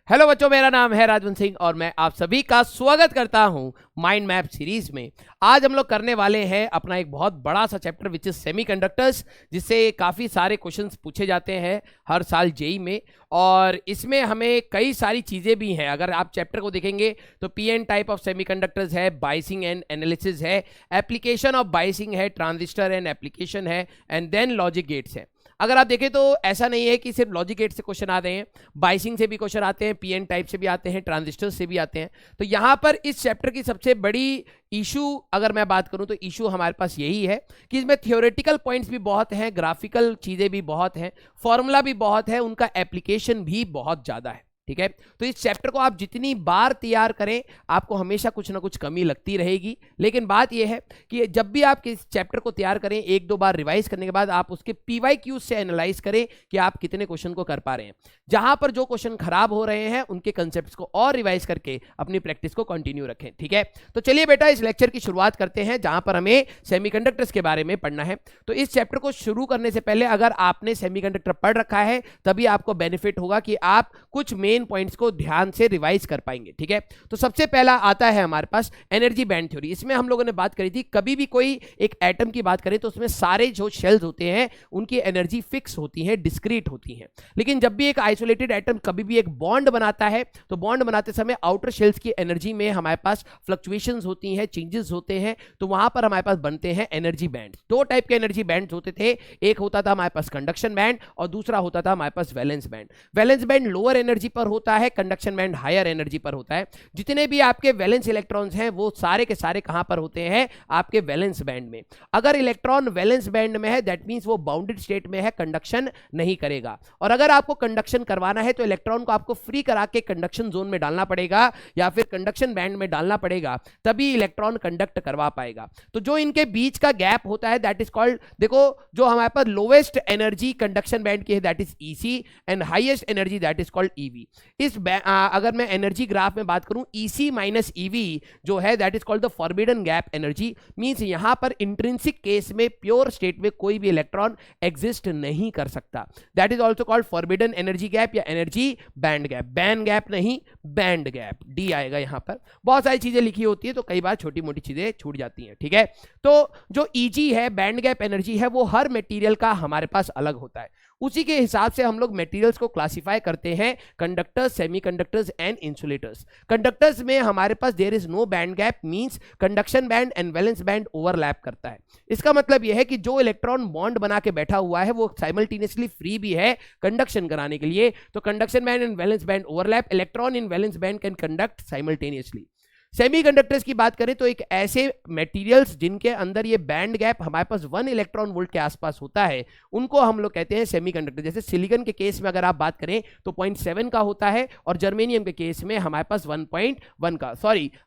Hello बच्चों, मेरा नाम है राजवंत सिंह और मैं आप सभी का स्वागत करता हूं माइंड मैप सीरीज में। आज हम लोग करने वाले हैं अपना एक बहुत बड़ा सा चैप्टर विच इज सेमीकंडक्टर्स, जिससे काफ़ी सारे क्वेश्चंस पूछे जाते हैं हर साल जेई में। और इसमें हमें कई सारी चीज़ें भी हैं। अगर आप चैप्टर को देखेंगे तो पीएन टाइप ऑफ सेमीकंडक्टर्स है, बाइसिंग एंड एनालिसिस है, एप्लीकेशन ऑफ बाइसिंग है, ट्रांजिस्टर एंड एप्लीकेशन है, एंड देन लॉजिक गेट्स है। अगर आप देखें तो ऐसा नहीं है कि सिर्फ लॉजिक गेट से क्वेश्चन आते हैं, बाइसिंग से भी क्वेश्चन आते हैं, पीएन टाइप से भी आते हैं, ट्रांजिस्टर से भी आते हैं। तो यहाँ पर इस चैप्टर की सबसे बड़ी इशू अगर मैं बात करूं तो इशू हमारे पास यही है कि इसमें थियोरेटिकल पॉइंट्स भी बहुत हैं, ग्राफिकल चीज़ें भी बहुत हैं, फॉर्मूला भी बहुत है, उनका एप्लीकेशन भी बहुत ज़्यादा है। ठीक है, तो इस चैप्टर को आप जितनी बार तैयार करें आपको हमेशा कुछ ना कुछ कमी लगती रहेगी। लेकिन बात यह है कि जब भी आप इस चैप्टर को तैयार करें, एक दो बार रिवाइज करने के बाद आप उसके पीवाईक्यूज से एनालाइज करें कि आप कितने क्वेश्चन को कर पा रहे हैं। जहां पर जो क्वेश्चन खराब हो रहे हैं उनके कंसेप्ट्स को और रिवाइज करके अपनी प्रैक्टिस को कंटिन्यू रखें। ठीक है, तो चलिए बेटा इस लेक्चर की शुरुआत करते हैं जहां पर हमें सेमीकंडक्टर्स के बारे में पढ़ना है। तो इस चैप्टर को शुरू करने से पहले अगर आपने सेमीकंडक्टर पढ़ रखा है तभी आपको बेनिफिट होगा कि आप कुछ मेन पॉइंट्स को ध्यान से रिवाइज कर पाएंगे। ठीक है, तो सबसे पहला आता है हमारे पास एनर्जी बैंड थ्योरी। इसमें हम लोगों ने बात करी थी, कभी भी कोई एक एटम की बात करें तो उसमें सारे जो शेल्स होते हैं उनकी एनर्जी फिक्स होती है, डिस्क्रीट होती है। लेकिन जब भी एक आइसोलेटेड एटम कभी भी एक बॉन्ड बनाता है तो बॉन्ड बनाते समय आउटर शेल्स की एनर्जी में हमारे पास फ्लक्चुएशंस होती हैं, चेंजेस होते हैं, तो वहां पर हमारे पास बनते हैं एनर्जी बैंड। दो टाइप के एनर्जी बैंड होते थे, एक होता था हमारे पास कंडक्शन बैंड और दूसरा होता था हमारे पास valence band. Valence band lower energy पर होता है, कंडक्शन बैंड हायर एनर्जी पर होता है। जितने भी आपके वैलेंस इलेक्ट्रॉन्स हैं वो सारे के सारे कहां पर होते हैं? आपके वैलेंस बैंड में। अगर इलेक्ट्रॉन वैलेंस बैंड में है दैट मींस वो बाउंडेड स्टेट में है, कंडक्शन नहीं करेगा। और अगर आपको कंडक्शन करवाना है तो इलेक्ट्रॉन को आपको फ्री करा के कंडक्शन जोन में डालना पड़ेगा या फिर कंडक्शन बैंड में डालना पड़ेगा, तभी इलेक्ट्रॉन कंडक्ट करवा पाएगा। तो जो इनके बीच का गैप होता है दैट इज कॉल्ड, देखो जो हमारे पास लोवेस्ट एनर्जी कंडक्शन बैंड की है that is EC and highest energy that is called EV. इस अगर मैं एनर्जी ग्राफ में बात करूं, ईसी माइनस ईवी जो है that is called the forbidden gap energy. Means यहां पर इंट्रिंसिक केस में प्योर स्टेट में कोई भी इलेक्ट्रॉन एग्जिस्ट नहीं कर सकता। That is also called forbidden energy gap या energy band gap. Band gap नहीं, बैंड गैप, डी आएगा यहां पर। बहुत सारी चीजें लिखी होती है तो कई बार छोटी मोटी चीजें छूट जाती हैं। ठीक है, तो जो ईजी है, बैंड गैप एनर्जी है, वो हर मटेरियल का हमारे पास अलग होता है। उसी के हिसाब से हम लोग मटेरियल्स को क्लासिफाई करते हैं, conductors, semiconductors and insulators. Conductors में हमारे पास there is no band gap, means conduction band and valence band overlap करता है। इसका मतलब यह है कि जो इलेक्ट्रॉन बॉन्ड बना के बैठा हुआ है वो साइमल्टेनियसली फ्री भी है कंडक्शन कराने के लिए। तो conduction band and valence band overlap, electron in valence band can conduct simultaneously. Semiconductors की बात करें तो एक ऐसे मटेरियल्स जिनके अंदर ये बैंड गैप हमारे पास 1 इलेक्ट्रॉन वोल्ट के आसपास होता है उनको हम लोग कहते हैं सेमीकंडक्टर। जैसे सिलिकॉन के केस में अगर आप बात करें तो 0.7 का होता है और जर्मेनियम के केस में हमारे पास 1.1 का,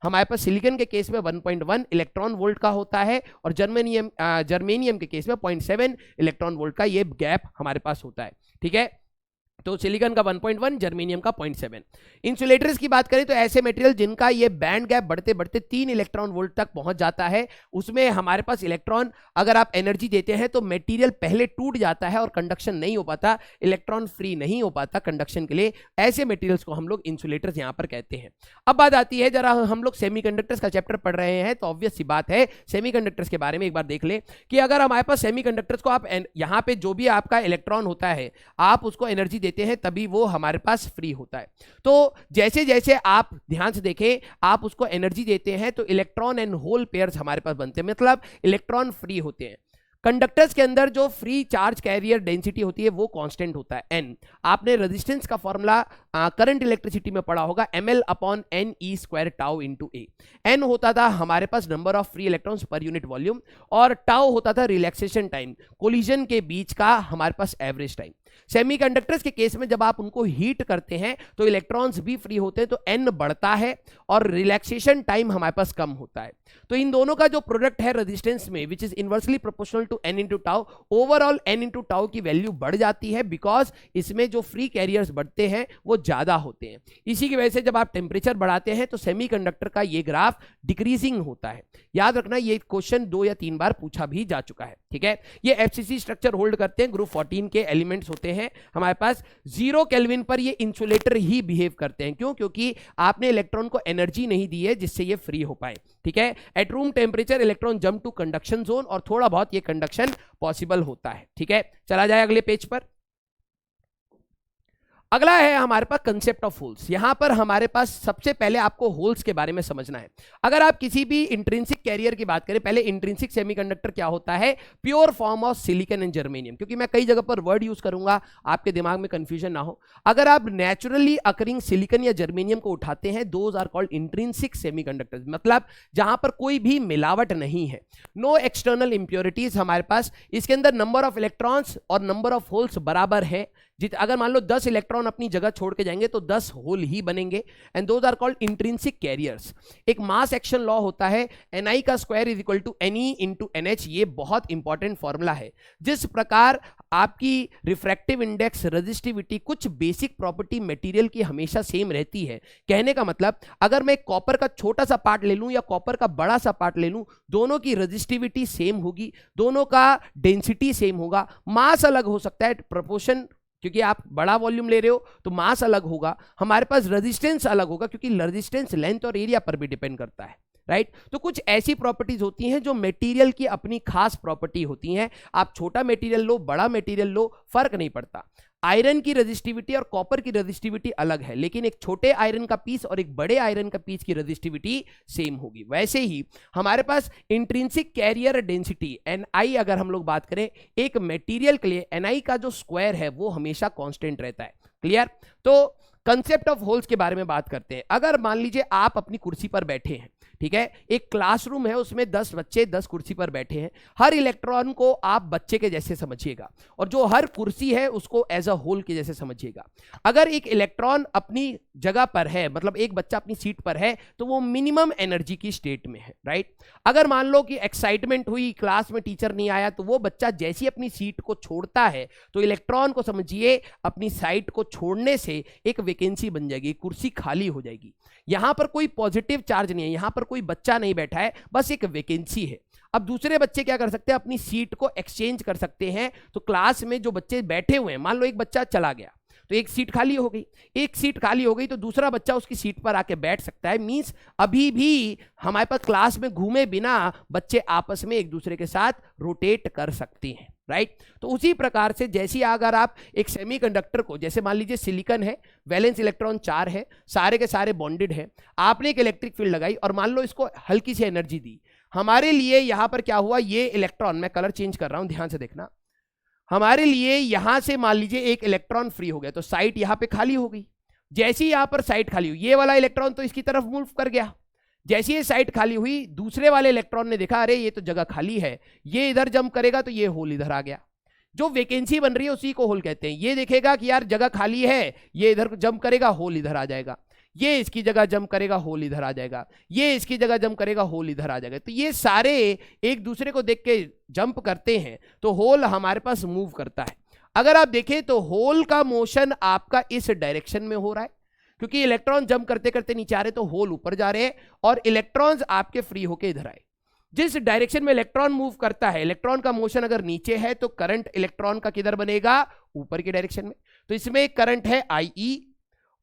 हमारे पास सिलिकॉन के केस में 1.1 इलेक्ट्रॉन वोल्ट का होता है और जर्मेनियम के केस में 0.7 इलेक्ट्रॉन वोल्ट का ये गैप हमारे पास होता है। ठीक है, तो सिलिकॉन का 1.1, जर्मेनियम का 0.7। इंसुलेटर्स की बात करें तो ऐसे मटेरियल जिनका ये बैंड गैप बढ़ते बढ़ते 3 इलेक्ट्रॉन वोल्ट तक पहुंच जाता है, उसमें हमारे पास इलेक्ट्रॉन अगर आप एनर्जी देते हैं तो मटेरियल पहले टूट जाता है और कंडक्शन नहीं हो पाता, इलेक्ट्रॉन फ्री नहीं हो पाता कंडक्शन के लिए। ऐसे मटेरियल्स को हम लोग इंसुलेटर्स यहां पर कहते हैं। अब बात आती है, जरा हम लोग सेमीकंडक्टर्स का चैप्टर पढ़ रहे हैं तो ऑब्वियस सी बात है सेमीकंडक्टर्स के बारे में एक बार देख ले कि अगर हमारे पास सेमीकंडक्टर्स को आप यहां पे जो भी आपका इलेक्ट्रॉन होता है आप उसको एनर्जी देते हैं तभी वो हमारे पास फ्री होता है। तो जैसे जैसे आप ध्यान से देखें, आप उसको एनर्जी देते हैं तो इलेक्ट्रॉन एंड होल पेयर्स हमारे पास बनते हैं, मतलब इलेक्ट्रॉन फ्री होते हैं। कंडक्टर्स के अंदर जो फ्री चार्ज कैरियर डेंसिटी होती है वो कांस्टेंट होता है, एन। आपने रेजिस्टेंस का फॉर्मूला करंट इलेक्ट्रिसिटी में पढ़ा होगा, ml/ne² टाउ इंटू ए। एन होता था हमारे पास number of free electrons per unit volume और टाउ होता था रिलैक्सेशन टाइम, कोलिजन के बीच का हमारे पास एवरेज टाइम। सेमीकंडक्टर्स के केस में जब आप उनको हीट करते हैं तो इलेक्ट्रॉन्स भी फ्री होते हैं तो एन बढ़ता है और रिलैक्सेशन टाइम हमारे पास कम होता है। तो इन दोनों का जो प्रोडक्ट है रेजिस्टेंस में which is inversely proportional to N into tau, overall N into tau की वैल्यू बढ़ जाती है बिकॉज इसमें जो फ्री कैरियर्स बढ़ते हैं वो ज्यादा होते हैं। इसी की वजह से जब आप टेम्परेचर बढ़ाते हैं तो सेमीकंडक्टर का ये ग्राफ डिक्रीजिंग होता है। याद रखना ये क्वेश्चन 2 या 3 बार पूछा भी जा चुका है। ठीक है, ये एफसीसी स्ट्रक्चर होल्ड करते हैं, ग्रुप 14 के एलिमेंट्स होते हैं हमारे पास 0 केल्विन पर ये इंसुलेटर ही बिहेव करते हैं। क्यों? क्योंकि आपने इलेक्ट्रॉन को एनर्जी नहीं दी है जिससे ये फ्री हो पाए। ठीक है, at room temperature electron jump to conduction zone और थोड़ा बहुत ये कंडक्शन पॉसिबल होता है। ठीक है, चला जाए अगले पेज पर। अगला है हमारे पास कंसेप्ट ऑफ होल्स। यहां पर हमारे पास सबसे पहले आपको होल्स के बारे में समझना है। अगर आप किसी भी इंट्रिंसिक कैरियर की बात करें, पहले इंट्रिंसिक सेमीकंडक्टर क्या होता है? Pure form of silicon and germanium. क्योंकि मैं कई जगह पर वर्ड यूज करूंगा, आपके दिमाग में कंफ्यूजन ना हो। अगर आप नेचुरली अकरिंग सिलिकॉन या जर्मेनियम को उठाते हैं, those are called intrinsic semiconductors, मतलब जहां पर कोई भी मिलावट नहीं है, नो एक्सटर्नल इंप्योरिटीज हमारे पास। इसके अंदर नंबर ऑफ इलेक्ट्रॉन्स और नंबर ऑफ होल्स बराबर है। अगर मान लो 10 इलेक्ट्रॉन अपनी जगह छोड़ के जाएंगे तो 10 होल ही बनेंगे, and those are called intrinsic carriers. एक मास एक्शन लॉ होता है, Ni का square is equal to Ne into NH। ये बहुत इंपॉर्टेंट फॉर्मूला है। जिस प्रकार आपकी रिफ्रैक्टिव इंडेक्स, रेजिस्टिविटी, कुछ बेसिक प्रॉपर्टी मटेरियल की हमेशा सेम रहती है। कहने का मतलब अगर मैं कॉपर का छोटा सा पार्ट ले लूं या कॉपर का बड़ा सा पार्ट ले लूं, दोनों की रेजिस्टिविटी सेम होगी, दोनों का डेंसिटी सेम होगा, मास अलग हो सकता है, प्रोपोर्शन, क्योंकि आप बड़ा वॉल्यूम ले रहे हो तो मास अलग होगा, हमारे पास रेजिस्टेंस अलग होगा, क्योंकि रेजिस्टेंस लेंथ और एरिया पर भी डिपेंड करता है, राइट। तो कुछ ऐसी प्रॉपर्टीज होती हैं जो मटेरियल की अपनी खास प्रॉपर्टी होती हैं। आप छोटा मटेरियल लो, बड़ा मटेरियल लो, फर्क नहीं पड़ता। आयरन की रेजिस्टिविटी और कॉपर की रेजिस्टिविटी अलग है, लेकिन एक छोटे आयरन का पीस और एक बड़े आयरन का पीस की रेजिस्टिविटी सेम होगी। वैसे ही हमारे पास इंट्रिंसिक कैरियर डेंसिटी Ni, अगर हम लोग बात करें एक मटेरियल के लिए, Ni का जो स्क्वायर है वो हमेशा कांस्टेंट रहता है। क्लियर? तो कंसेप्ट ऑफ होल्स के बारे में बात करते हैं। अगर मान लीजिए आप अपनी कुर्सी पर बैठे हैं, ठीक है, एक क्लासरूम है, उसमें 10 बच्चे 10 कुर्सी पर बैठे हैं, हर इलेक्ट्रॉन को आप बच्चे के जैसे समझिएगा और जो हर कुर्सी है उसको एज अ होल के जैसे समझिएगा। अगर एक इलेक्ट्रॉन अपनी जगह पर है, मतलब एक बच्चा अपनी सीट पर है, तो वो मिनिमम एनर्जी की स्टेट में है, राइट। अगर मान लो कि एक्साइटमेंट हुई, क्लास में टीचर नहीं आया, तो वो बच्चा जैसी अपनी सीट को छोड़ता है तो इलेक्ट्रॉन को समझिए अपनी साइट को छोड़ने से एक वैकेंसी बन जाएगी, कुर्सी खाली हो जाएगी। यहां पर कोई पॉजिटिव चार्ज नहीं है, यहां पर कोई बच्चा नहीं बैठा है, बस एक वैकेंसी है। अब दूसरे बच्चे क्या कर सकते हैं? अपनी सीट को एक्सचेंज कर सकते हैं। तो क्लास में जो बच्चे बैठे हुए हैं, मान लो एक बच्चा चला गया तो एक सीट खाली हो गई, एक सीट खाली हो गई तो दूसरा बच्चा उसकी सीट पर आके बैठ सकता है। मींस अभी भी हमारे पास क्लास में घूमे बिना बच्चे आपस में एक दूसरे के साथ रोटेट कर सकते हैं, राइट। तो उसी प्रकार से जैसे अगर आप एक सेमीकंडक्टर को, जैसे मान लीजिए सिलिकॉन है, वैलेंस इलेक्ट्रॉन 4 है, सारे के सारे बॉन्डेड है, आपने एक इलेक्ट्रिक फील्ड लगाई और मान लो इसको हल्की सी एनर्जी दी, हमारे लिए यहां पर क्या हुआ? ये इलेक्ट्रॉन, मैं कलर चेंज कर रहा हूं, ध्यान से देखना, हमारे लिए यहां से मान लीजिए एक इलेक्ट्रॉन फ्री हो गया तो साइट यहां पे खाली हो गई। जैसे ही यहां पर साइट खाली हुई, ये वाला इलेक्ट्रॉन तो इसकी तरफ मूव कर गया। जैसे ये साइट खाली हुई, दूसरे वाले इलेक्ट्रॉन ने देखा अरे ये तो जगह खाली है, ये इधर जंप करेगा तो ये होल इधर आ गया। जो वैकेंसी बन रही है उसी को होल कहते हैं। ये देखेगा कि यार जगह खाली है, ये इधर जंप करेगा, होल इधर आ जाएगा, ये इसकी जगह जंप करेगा, होल इधर आ जाएगा, ये इसकी जगह जंप करेगा, होल इधर आ जाएगा। तो ये सारे एक दूसरे को देख के जंप करते हैं तो होल हमारे पास मूव करता है। अगर आप देखें तो होल का मोशन आपका इस डायरेक्शन में हो रहा है, क्योंकि इलेक्ट्रॉन जंप करते करते नीचे आ रहे तो होल ऊपर जा रहे हैं और इलेक्ट्रॉन्स आपके फ्री होके इधर आए। जिस डायरेक्शन में इलेक्ट्रॉन मूव करता है, इलेक्ट्रॉन का मोशन अगर नीचे है तो करंट इलेक्ट्रॉन का किधर बनेगा? ऊपर की डायरेक्शन में। तो इसमें एक करंट है IE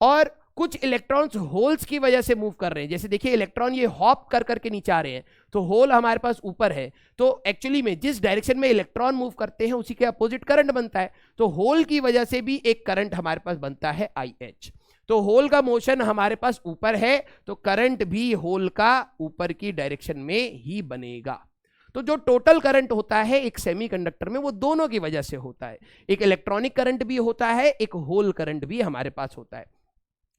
और कुछ इलेक्ट्रॉन्स होल्स की वजह से मूव कर रहे हैं। जैसे देखिए इलेक्ट्रॉन ये हॉप कर करके नीचे आ रहे हैं तो होल हमारे पास ऊपर है, तो एक्चुअली में जिस डायरेक्शन में इलेक्ट्रॉन मूव करते हैं उसी के अपोजिट करंट बनता है। तो होल की वजह से भी एक करंट हमारे पास बनता है IH। तो होल का मोशन हमारे पास ऊपर है तो करंट भी होल का ऊपर की डायरेक्शन में ही बनेगा। तो जो टोटल करंट होता है एक सेमीकंडक्टर में वो दोनों की वजह से होता है। एक इलेक्ट्रॉनिक करंट भी होता है, एक होल करंट भी हमारे पास होता है।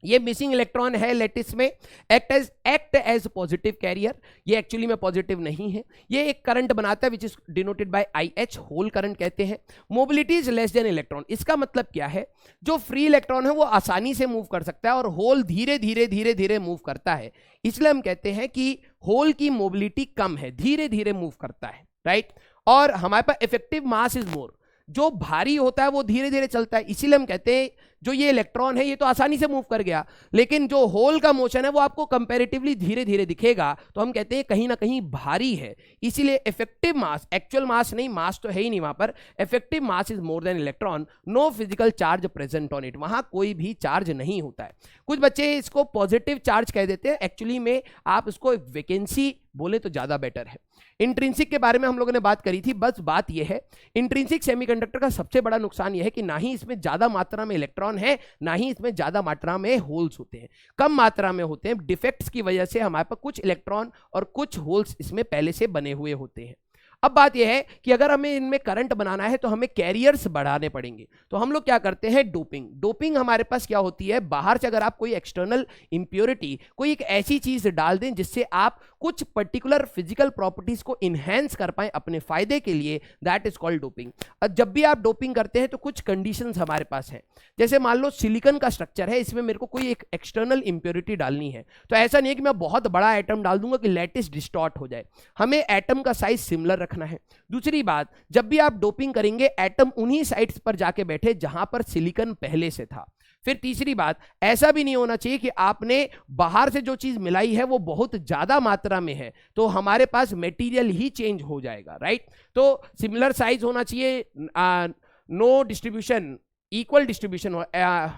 ये मिसिंग इलेक्ट्रॉन है लैटिस में, एक्ट एज पॉजिटिव कैरियर। ये एक्चुअली में पॉजिटिव नहीं है, ये एक करंट बनाता है which is denoted by IH, hole current कहते हैं। Mobility is less than electron, इसका मतलब क्या है? जो फ्री इलेक्ट्रॉन है वो आसानी से मूव कर सकता है और होल धीरे धीरे धीरे धीरे मूव करता है। इसलिए हम कहते हैं कि होल की मोबिलिटी कम है, धीरे धीरे मूव करता है, राइट। और हमारे पास इफेक्टिव मास इज मोर, जो भारी होता है वो धीरे धीरे चलता है। इसीलिए हम कहते हैं जो ये इलेक्ट्रॉन है ये तो आसानी से मूव कर गया, लेकिन जो होल का मोशन है वो आपको कंपैरेटिवली धीरे धीरे दिखेगा, तो हम कहते हैं कहीं ना कहीं भारी है। इसीलिए इफेक्टिव मास, एक्चुअल मास नहीं, मास तो है ही नहीं वहां पर, effective mass is more than electron, no physical charge present on it, वहां कोई भी चार्ज नहीं होता है। कुछ बच्चे इसको पॉजिटिव चार्ज कह देते हैं, एक्चुअली में आप इसको वैकेंसी बोले तो ज्यादा बेटर है। इंट्रिंसिक के बारे में हम लोगों ने बात करी थी, बस बात यह है इंट्रिंसिक सेमीकंडक्टर का सबसे बड़ा नुकसान यह है कि ना ही इसमें ज्यादा मात्रा में इलेक्ट्रॉन है, ना ही इसमें ज्यादा मात्रा में होल्स होते हैं, कम मात्रा में होते हैं। डिफेक्ट्स की वजह से हमारे पास कुछ इलेक्ट्रॉन और कुछ होल्स इसमें पहले से बने हुए होते हैं। अब बात यह है कि अगर हमें इनमें करंट बनाना है तो हमें कैरियर्स बढ़ाने पड़ेंगे, तो हम लोग क्या करते हैं, डोपिंग। डोपिंग हमारे पास क्या होती है, बाहर से अगर आप कोई एक्सटर्नल इंप्योरिटी, कोई एक ऐसी चीज डाल दें जिससे आप कुछ पर्टिकुलर फिजिकल प्रॉपर्टीज को इनहेंस कर पाए अपने फायदे के लिए, दैट इज कॉल्ड डोपिंग। जब भी आप डोपिंग करते हैं तो कुछ कंडीशंस हमारे पास हैं, जैसे मान लो सिलिकॉन का स्ट्रक्चर है, इसमें मेरे को कोई एक एक्सटर्नल इंप्योरिटी डालनी है, तो ऐसा नहीं है कि मैं बहुत बड़ा एटम डाल दूंगा कि लैटिस डिस्टॉर्ट हो जाए, हमें एटम का साइज सिमिलर रखना है। दूसरी बात, जब भी आप डोपिंग करेंगे एटम उन्हीं साइट्स पर जाके बैठे जहां पर सिलिकॉन पहले से था। फिर तीसरी बात, ऐसा भी नहीं होना चाहिए कि आपने बाहर से जो चीज मिलाई है वो बहुत ज्यादा मात्रा में है तो हमारे पास मटेरियल ही चेंज हो जाएगा, राइट। तो सिमिलर साइज होना चाहिए, नो डिस्ट्रीब्यूशन, इक्वल डिस्ट्रीब्यूशन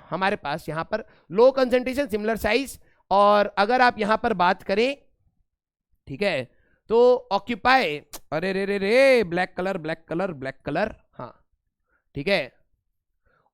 हमारे पास यहां पर, लो कंसंट्रेशन, सिमिलर साइज। और अगर आप यहां पर बात करें, ठीक है, तो ऑक्यूपाई, अरे रे रे रे, black colour black colour black colour, हाँ ठीक है,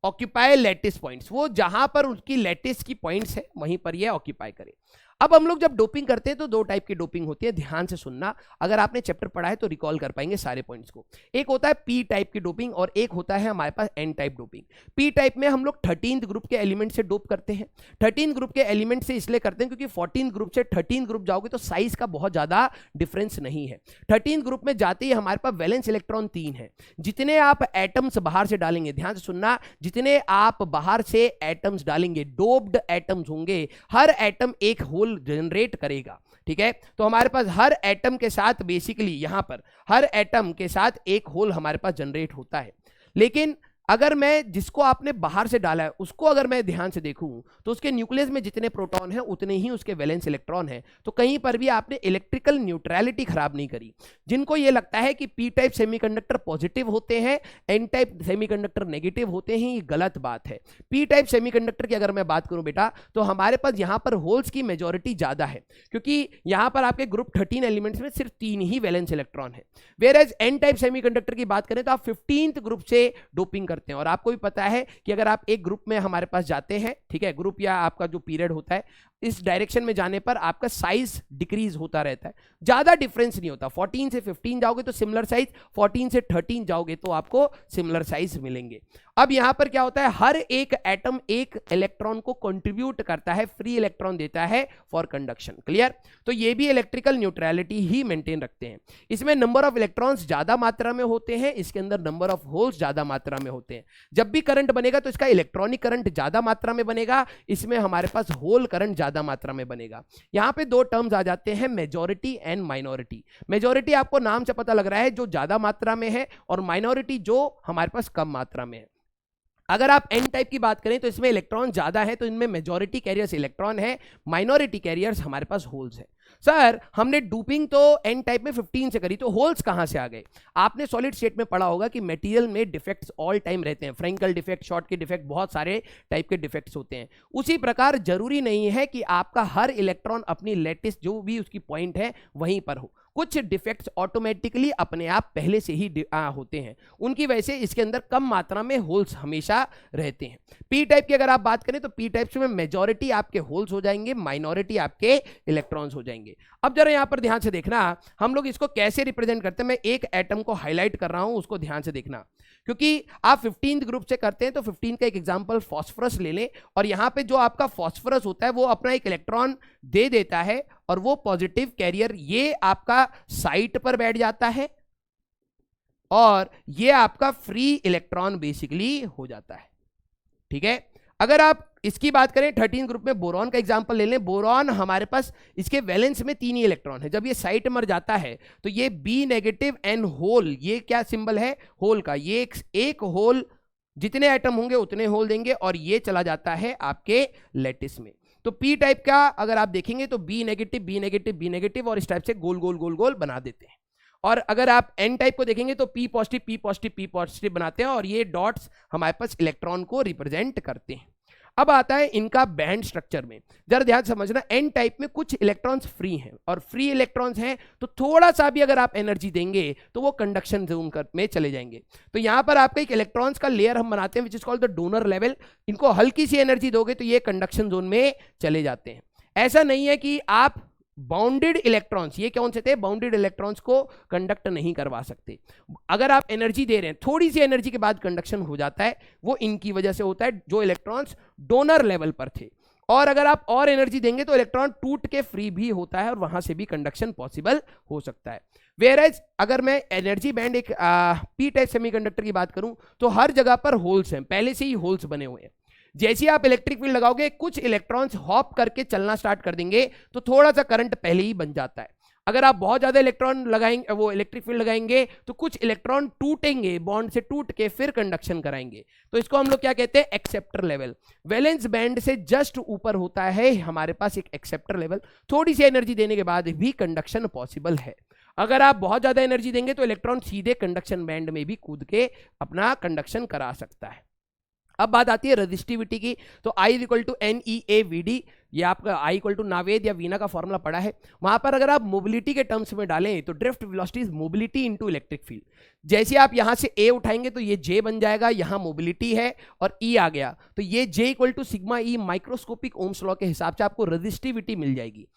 ऑक्यूपाई लैटिस पॉइंट्स, वो जहां पर उसकी लैटिस की पॉइंट्स है वहीं पर ये ऑक्यूपाई करे। अब हम लोग जब डोपिंग करते हैं तो दो टाइप की डोपिंग होती है, ध्यान से सुनना, अगर आपने चैप्टर पढ़ा है तो रिकॉल कर पाएंगे सारे पॉइंट्स को। एक होता है पी टाइप की डोपिंग और एक होता है हमारे पास n type doping. P type में हम लोग 13th ग्रुप के एलिमेंट से डोप करते हैं। 13th ग्रुप के एलिमेंट से इसलिए करते हैं क्योंकि 14th ग्रुप से 13th ग्रुप जाओगे तो साइज का बहुत ज्यादा डिफरेंस नहीं है। 13th ग्रुप में जाते ही हमारे पास वैलेंस इलेक्ट्रॉन 3 है। जितने आप एटम्स बाहर से डालेंगे, ध्यान से सुनना, जितने आप बाहर से एटम्स डालेंगे, डोप्ड एटम्स होंगे, हर एटम एक होल जनरेट करेगा, ठीक है। तो हमारे पास हर एटम के साथ बेसिकली यहां पर हर एटम के साथ एक होल हमारे पास जनरेट होता है। लेकिन अगर मैं जिसको आपने बाहर से डाला है उसको अगर मैं ध्यान से देखूं तो उसके न्यूक्लियस में जितने प्रोटॉन हैं उतने ही उसके वैलेंस इलेक्ट्रॉन हैं, तो कहीं पर भी आपने इलेक्ट्रिकल न्यूट्रलिटी खराब नहीं करी। जिनको ये लगता है कि पी टाइप सेमीकंडक्टर पॉजिटिव होते हैं, एन टाइप सेमीकंडक्टर नेगेटिव होते हैं, ये गलत बात है। पी टाइप सेमीकंडक्टर की अगर मैं बात करूं बेटा, तो हमारे पास यहां पर होल्स की मेजोरिटी ज्यादा है क्योंकि यहां पर आपके ग्रुप 13 एलिमेंट्स में सिर्फ 3 ही वैलेंस इलेक्ट्रॉन है। Whereas N type semiconductor की बात करें तो आप 15th ग्रुप से डोपिंग करते हैं। और आपको भी पता है कि अगर आप एक ग्रुप में हमारे पास जाते हैं, ठीक है, ग्रुप या आपका जो पीरियड होता है, इस डायरेक्शन में जाने पर आपका साइज डिक्रीज होता रहता है, ज्यादा डिफरेंस नहीं होता। 14 से 15 जाओगे तो सिमिलर साइज, 14 से 13 जाओगे तो आपको सिमिलर साइज मिलेंगे। अब यहां पर क्या होता है, हर एक एटम एक इलेक्ट्रॉन को कंट्रीब्यूट करता है, फ्री इलेक्ट्रॉन देता है फॉर कंडक्शन, क्लियर। तो ये भी इलेक्ट्रिकल न्यूट्रलिटी ही मेंटेन रखते हैं। इसमें नंबर ऑफ इलेक्ट्रॉन्स ज्यादा मात्रा में होते हैं, इसके अंदर नंबर ऑफ होल्स ज्यादा मात्रा में होते हैं। जब भी करंट बनेगा तो इसका इलेक्ट्रॉनिक करंट ज्यादा मात्रा में बनेगा, इसमें हमारे पास होल करंट ज्यादा मात्रा में बनेगा। यहां पे दो टर्म्स आ जाते हैं, मेजॉरिटी एंड माइनॉरिटी। मेजॉरिटी आपको नाम से पता लग रहा है जो ज्यादा मात्रा में है, और माइनॉरिटी जो हमारे पास कम मात्रा में है। अगर आप एन टाइप की बात करें तो इसमें इलेक्ट्रॉन ज्यादा है, तो इनमें मेजॉरिटी कैरियर्स इलेक्ट्रॉन है, माइनॉरिटी कैरियर्स हमारे पास होल्स है। सर हमने डोपिंग तो एन टाइप में 15 से करी, तो होल्स कहां से आ गए? आपने सॉलिड स्टेट में पढ़ा होगा कि मटेरियल में डिफेक्ट्स ऑल टाइम रहते हैं, फ्रैंकल डिफेक्ट, शॉर्ट के डिफेक्ट, बहुत सारे टाइप के डिफेक्ट्स होते हैं। उसी प्रकार जरूरी नहीं है कि आपका हर इलेक्ट्रॉन अपनी लैटिस जो भी उसकी पॉइंट है वहीं पर हो। कुछ डिफेक्ट्स ऑटोमेटिकली अपने आप पहले से ही होते हैं, उनकी वजह से इसके अंदर कम मात्रा में होल्स हमेशा रहते हैं। पी टाइप की अगर आप बात करें तो पी टाइप में मेजॉरिटी आपके होल्स हो जाएंगे, माइनॉरिटी आपके इलेक्ट्रॉन्स हो जाएंगे। अब जरा यहां पर ध्यान से देखना, हम लोग इसको कैसे रिप्रेजेंट करते हैं। मैं एक एटम को हाईलाइट कर रहा हूं, उसको ध्यान से देखना, क्योंकि आप 15th ग्रुप से करते हैं तो 15 का एक एग्जांपल फास्फोरस ले लें, और यहां पे जो आपका फास्फोरस होता है वो अपना एक इलेक्ट्रॉन दे देता है, और वो पॉजिटिव कैरियर ये आपका साइट पर बैठ जाता है, और ये आपका फ्री इलेक्ट्रॉन बेसिकली हो जाता है, ठीक है। अगर आप इसकी बात करें 13 ग्रुप में बोरॉन का एग्जांपल ले लें, बोरॉन हमारे पास इसके वैलेंस में 3 ही इलेक्ट्रॉन है। जब ये साइट मर जाता है तो ये बी नेगेटिव एन होल, ये क्या सिंबल है होल का, ये एक होल जितने एटम होंगे उतने होल देंगे और ये चला जाता है आपके लैटिस में। तो पी टाइप का अगर आप देखेंगे तो B negative B negative B negative और इस टाइप से गोल गोल गोल गोल बना देते हैं। और अगर आप एन टाइप को देखेंगे तो P positive P positive P positive बनाते हैं और ये डॉट्स हमारे पास इलेक्ट्रॉन को रिप्रेजेंट करते हैं। अब आता है इनका बैंड स्ट्रक्चर में, जरा ध्यान समझना। एन टाइप में कुछ इलेक्ट्रॉन्स फ्री हैं और फ्री इलेक्ट्रॉन्स हैं तो थोड़ा सा भी अगर आप एनर्जी देंगे तो वो कंडक्शन जोन में चले जाएंगे। तो यहां पर आपका एक इलेक्ट्रॉन्स का लेयर हम बनाते हैं which is called the donor level. इनको हल्की सी एनर्जी दोगे तो ये कंडक्शन जोन में चले जाते हैं। ऐसा नहीं है कि आप बाउंडेड इलेक्ट्रॉन्स, ये कौन से थे, बाउंडेड इलेक्ट्रॉन्स को कंडक्ट नहीं करवा सकते। अगर आप एनर्जी दे रहे हैं, थोड़ी सी एनर्जी के बाद कंडक्शन हो जाता है, वो इनकी वजह से होता है जो इलेक्ट्रॉन्स डोनर लेवल पर थे। और अगर आप और एनर्जी देंगे तो इलेक्ट्रॉन टूट के फ्री भी होता है और वहां से भी कंडक्शन पॉसिबल हो सकता है। वेयरएज अगर मैं एनर्जी बैंड एक पी टाइप सेमीकंडक्टर की बात करूं तो हर जगह पर होल्स हैं, पहले से ही होल्स बने हुए हैं। जैसे आप इलेक्ट्रिक फील्ड लगाओगे कुछ इलेक्ट्रॉन्स हॉप करके चलना स्टार्ट कर देंगे तो थोड़ा सा करंट पहले ही बन जाता है। अगर आप बहुत ज्यादा इलेक्ट्रॉन लगाएंगे, वो इलेक्ट्रिक फील्ड लगाएंगे तो कुछ इलेक्ट्रॉन टूटेंगे, बॉन्ड से टूट के फिर कंडक्शन कराएंगे। तो इसको हम लोग क्या कहते हैं, एक्सेप्टर लेवल। वैलेंस बैंड से जस्ट ऊपर होता है हमारे पास एक एक्सेप्टर लेवल। थोड़ी सी एनर्जी देने के बाद भी कंडक्शन पॉसिबल है। अगर आप बहुत ज्यादा एनर्जी देंगे तो इलेक्ट्रॉन सीधे कंडक्शन बैंड में भी कूद के अपना कंडक्शन करा सकता है। अब बात आती है रेजिस्टिविटी की। तो I इक्वल टू NeAVD, ये आपका I इक्वल टू नावेद या वीना का फॉर्मूला पड़ा है। वहां पर अगर आप मोबिलिटी के टर्म्स में डालें तो drift velocity is mobility into electric field. जैसे आप यहां से A उठाएंगे तो ये J बन जाएगा, यहां मोबिलिटी है और E आ गया तो ये J equal to sigma E microscopic Ohm's law के हिसाब से आपको रेजिस्टिविटी मिल जाएगी।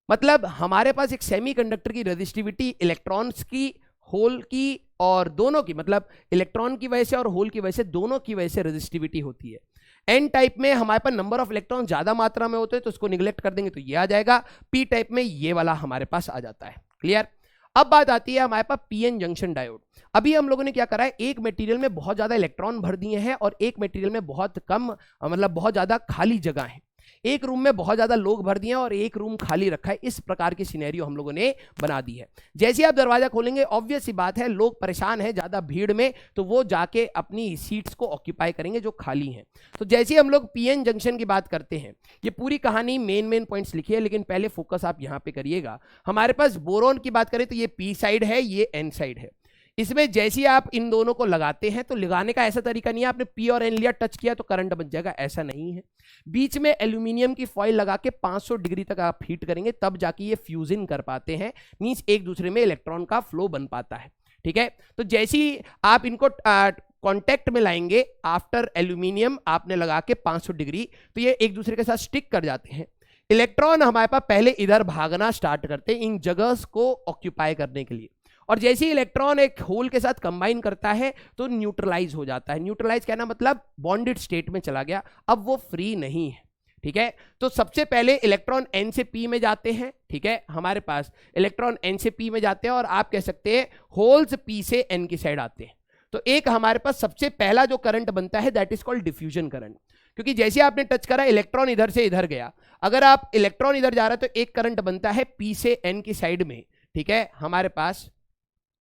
मतलब हमारे पास एक सेमीकंडक्टर की रेजिस्टिविटी इलेक्ट्रॉन्स की, होल की और दोनों की, मतलब इलेक्ट्रॉन की वजह से और होल की वजह से, दोनों की वजह से रेजिस्टिविटी होती है। एन टाइप में हमारे पास नंबर ऑफ इलेक्ट्रॉन ज्यादा मात्रा में होते हैं तो उसको निगलेक्ट कर देंगे तो ये आ जाएगा। पी टाइप में ये वाला हमारे पास आ जाता है। क्लियर। अब बात आती है हमारे पास पीएन जंक्शन डायोड। अभी हम लोगों ने क्या करा है, एक मटेरियल में बहुत ज्यादा इलेक्ट्रॉन भर दिए हैं और एक मटेरियल में बहुत कम, मतलब बहुत ज्यादा खाली जगह है। एक रूम में बहुत ज्यादा लोग भर दिए हैं और एक रूम खाली रखा है। इस प्रकार की सिनेरियो हम लोगों ने बना दी है। जैसे आप दरवाजा खोलेंगे ऑब्वियस सी बात है, लोग परेशान हैं ज्यादा भीड़ में तो वो जाके अपनी सीट्स को ऑक्यूपाई करेंगे जो खाली हैं। तो जैसे हम लोग पीएन जंक्शन की बात करते हैं, ये पूरी कहानी मेन पॉइंट्स लिखी है लेकिन पहले फोकस आप यहां पे करिएगा। हमारे पास बोरोन की बात करें तो ये पी साइड है, ये एन साइड है। इसमें जैसे आप इन दोनों को लगाते हैं तो लगाने का ऐसा तरीका नहीं है आपने पी और एन लिया, टच किया तो करंट बन जाएगा, ऐसा नहीं है। बीच में एल्यूमिनियम की फॉइल लगा के 500 डिग्री तक आप हीट करेंगे तब जाके ये फ्यूजन कर पाते हैं, मींस एक दूसरे में इलेक्ट्रॉन का फ्लो बन पाता है। ठीक है। तो जैसे ही आप इनको कॉन्टेक्ट में लाएंगे आफ्टर एल्यूमिनियम आपने लगा के 500 डिग्री तो ये एक दूसरे के साथ स्टिक कर जाते हैं। इलेक्ट्रॉन हमारे पास पहले इधर भागना स्टार्ट करते हैं इन जगह को ऑक्यूपाई करने के लिए, और जैसे ही इलेक्ट्रॉन एक होल के साथ कंबाइन करता है तो न्यूट्रलाइज हो जाता है। न्यूट्रलाइज कहना मतलब बॉन्डेड स्टेट में चला गया, अब वो फ्री नहीं है। ठीक है। तो सबसे पहले इलेक्ट्रॉन एन से पी में जाते हैं। ठीक है, हमारे पास इलेक्ट्रॉन एन से पी में जाते हैं और आप कह सकते हैं होल्स पी से एन की साइड आते हैं। तो एक हमारे पास सबसे पहला जो करंट बनता है that is called diffusion current, क्योंकि जैसे आपने टच करा इलेक्ट्रॉन इधर से इधर गया, अगर आप इलेक्ट्रॉन इधर जा रहा है तो एक करंट बनता है पी से एन की साइड में। ठीक है, हमारे पास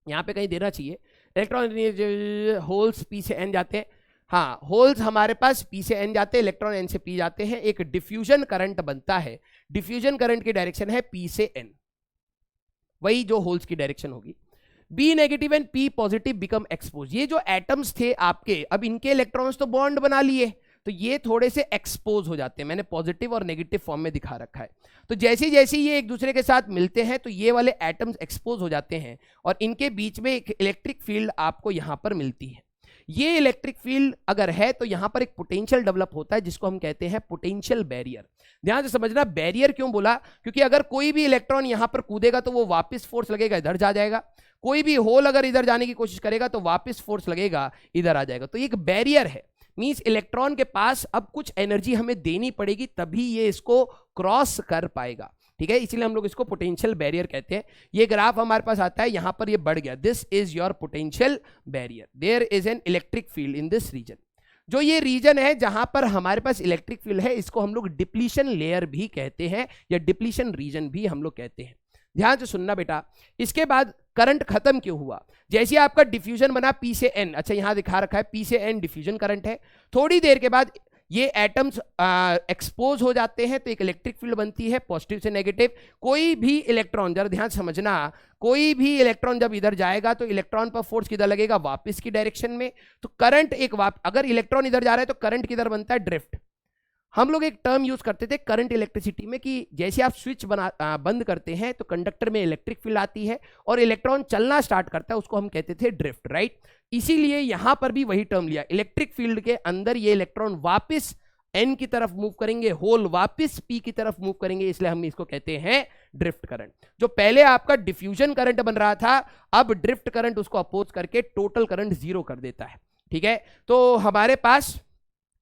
यहां पे कहीं देना चाहिए, इलेक्ट्रॉन होल्स पी से एन जाते हैं, हाँ होल्स हमारे पास पी से एन जाते हैं, इलेक्ट्रॉन एन से पी जाते हैं, एक डिफ्यूजन करंट बनता है। डिफ्यूजन करंट की डायरेक्शन है पी से एन, वही जो होल्स की डायरेक्शन होगी। B negative and P positive become expose. ये जो एटम्स थे आपके, अब इनके इलेक्ट्रॉन्स तो बॉन्ड बना लिए तो ये थोड़े से एक्सपोज हो जाते हैं, मैंने पॉजिटिव और नेगेटिव फॉर्म में दिखा रखा है। तो जैसे जैसे ये एक दूसरे के साथ मिलते हैं तो ये वाले एटम्स एक्सपोज हो जाते हैं और इनके बीच में एक इलेक्ट्रिक फील्ड आपको यहां पर मिलती है। ये इलेक्ट्रिक फील्ड अगर है तो यहां पर एक पोटेंशियल डेवलप होता है जिसको हम कहते हैं पोटेंशियल बैरियर। ध्यान से समझना, बैरियर क्यों बोला, क्योंकि अगर कोई भी इलेक्ट्रॉन यहां पर कूदेगा तो वो वापस फोर्स लगेगा इधर जा जाएगा, कोई भी होल अगर इधर जाने की कोशिश करेगा तो वापस फोर्स लगेगा इधर आ जाएगा। तो ये एक बैरियर है, मींस इलेक्ट्रॉन के पास अब कुछ एनर्जी हमें देनी पड़ेगी तभी ये इसको क्रॉस कर पाएगा। ठीक है, इसलिए हम लोग इसको पोटेंशियल बैरियर कहते हैं। ये ग्राफ हमारे पास आता है, यहां पर ये बढ़ गया, this is your potential barrier, there is an electric field in this region. जो ये रीजन है जहां पर हमारे पास इलेक्ट्रिक फील्ड है इसको हम लोग डिप्लीशन लेयर भी कहते हैं या डिप्लीशन रीजन भी हम लोग कहते हैं। ध्यान से सुनना बेटा। इसके बाद करंट खत्म क्यों हुआ? जैसे आपका डिफ्यूजन बना P से N, अच्छा यहां दिखा रखा है P से N डिफ्यूजन करंट है, थोड़ी देर के बाद ये एटम्स एक्सपोज हो जाते हैं तो एक इलेक्ट्रिक फील्ड बनती है पॉजिटिव से नेगेटिव। कोई भी इलेक्ट्रॉन, जरा ध्यान समझना, कोई भी इलेक्ट्रॉन जब इधर जाएगा तो इलेक्ट्रॉन पर फोर्स किधर लगेगा? वापस की डायरेक्शन में। तो करंट अगर इलेक्ट्रॉन इधर जा रहा है तो करंट किधर बनता है? ड्रिफ्ट। हम लोग एक टर्म यूज करते थे करंट इलेक्ट्रिसिटी में कि जैसे आप स्विच बंद करते हैं तो कंडक्टर में इलेक्ट्रिक फील्ड आती है और इलेक्ट्रॉन चलना स्टार्ट करता है, उसको हम कहते थे ड्रिफ्ट, राइट। इसीलिए यहां पर भी वही टर्म लिया, इलेक्ट्रिक फील्ड के अंदर ये इलेक्ट्रॉन वापस N की तरफ मूव करेंगे, होल वापस P की तरफ मूव करेंगे, इसलिए हम इसको कहते हैं ड्रिफ्ट करंट। जो पहले आपका डिफ्यूजन करंट बन रहा था, अब ड्रिफ्ट करंट उसको अपोज करके टोटल करंट जीरो कर देता है, ठीक है। तो हमारे पास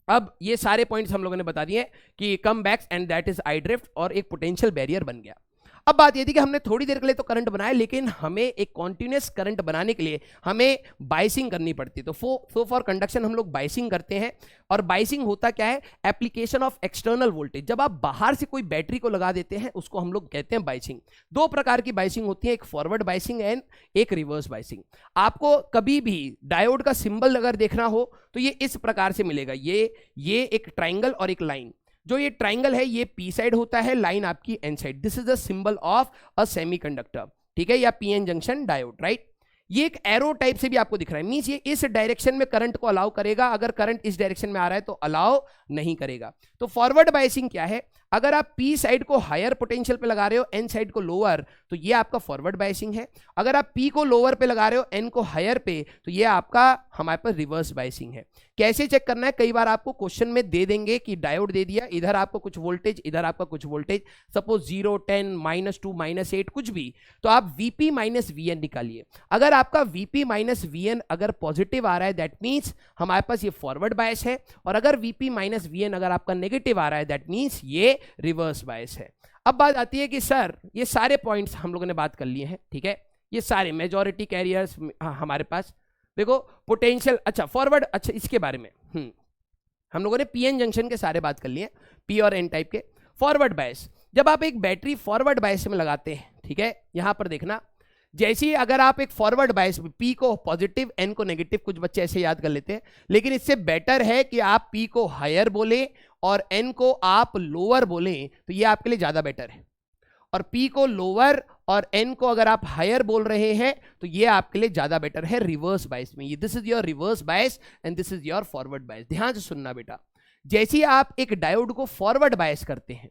अब ये सारे पॉइंट्स हम लोगों ने बता दिए कि come backs and that is I drift, और एक पोटेंशियल बैरियर बन गया। अब बात ये थी कि हमने थोड़ी देर के लिए तो करंट बनाया, लेकिन हमें एक कॉन्टिन्यूस करंट बनाने के लिए हमें बाइसिंग करनी पड़ती है। तो फॉर कंडक्शन हम लोग बाइसिंग करते हैं, और बाइसिंग होता क्या है? Application of external voltage. जब आप बाहर से कोई बैटरी को लगा देते हैं उसको हम लोग कहते हैं बाइसिंग। दो प्रकार की बाइसिंग होती है, एक फॉरवर्ड बाइसिंग एंड एक रिवर्स बाइसिंग। आपको कभी भी डायोड का सिंबल अगर देखना हो तो ये इस प्रकार से मिलेगा, ये एक ट्राइंगल और एक लाइन। जो ये ट्राइंगल है ये पी साइड होता है, लाइन आपकी N side. This is the symbol of a semiconductor, ठीक है, या पीएन जंक्शन डायोड, राइट। ये एक एरो टाइप से भी आपको दिख रहा है, मींस ये इस डायरेक्शन में करंट को अलाउ करेगा, अगर करंट इस डायरेक्शन में आ रहा है तो अलाउ नहीं करेगा। तो फॉरवर्ड बाइसिंग क्या है? अगर आप P साइड को हायर पोटेंशियल पे लगा रहे हो, N साइड को लोअर, तो ये आपका फॉरवर्ड बाइसिंग है। अगर आप P को लोअर पे लगा रहे हो, N को हायर पे, तो ये आपका हमारे पास रिवर्स बाइसिंग है। कैसे चेक करना है? कई बार आपको क्वेश्चन में दे देंगे कि डायोड दे दिया, इधर आपको कुछ वोल्टेज, इधर आपका कुछ वोल्टेज, सपोज 0, 10, -2, -8 कुछ भी, तो आप VP माइनस VN निकालिए। अगर आपका VP माइनस VN अगर पॉजिटिव आ रहा है दैट मीन्स हमारे पास ये फॉरवर्ड बायस है, और अगर VP माइनस VN अगर आपका नेगेटिव आ रहा है दैट मीन्स ये रिवर्स बायस है। अब बात आती है कि सर ये सारे पॉइंट्स हम लोगों ने बात कर लिए हैं, ठीक है, ये सारे मेजॉरिटी कैरियर्स हमारे पास। देखो पोटेंशियल, अच्छा फॉरवर्ड, अच्छा इसके बारे में हम लोगों ने पीएन जंक्शन के सारे बात कर लिए, पी और एन टाइप के। फॉरवर्ड बायस, जब आप एक बैटरी फॉरवर्ड बायस में लगाते हैं, ठीक है, यहां पर देखना, जैसे ही अगर आप एक फॉरवर्ड बायस में P को पॉजिटिव N को नेगेटिव, कुछ बच्चे ऐसे याद कर लेते हैं, लेकिन इससे बेटर है कि आप P को हायर बोले और N को आप लोअर बोलें, तो ये आपके लिए ज्यादा बेटर है। और P को लोअर और N को अगर आप हायर बोल रहे हैं तो ये आपके लिए ज्यादा बेटर है रिवर्स बायस में। ये this is your reverse bias and this is your forward bias. ध्यान से सुनना बेटा, जैसे आप एक डायोड को फॉरवर्ड बायस करते हैं,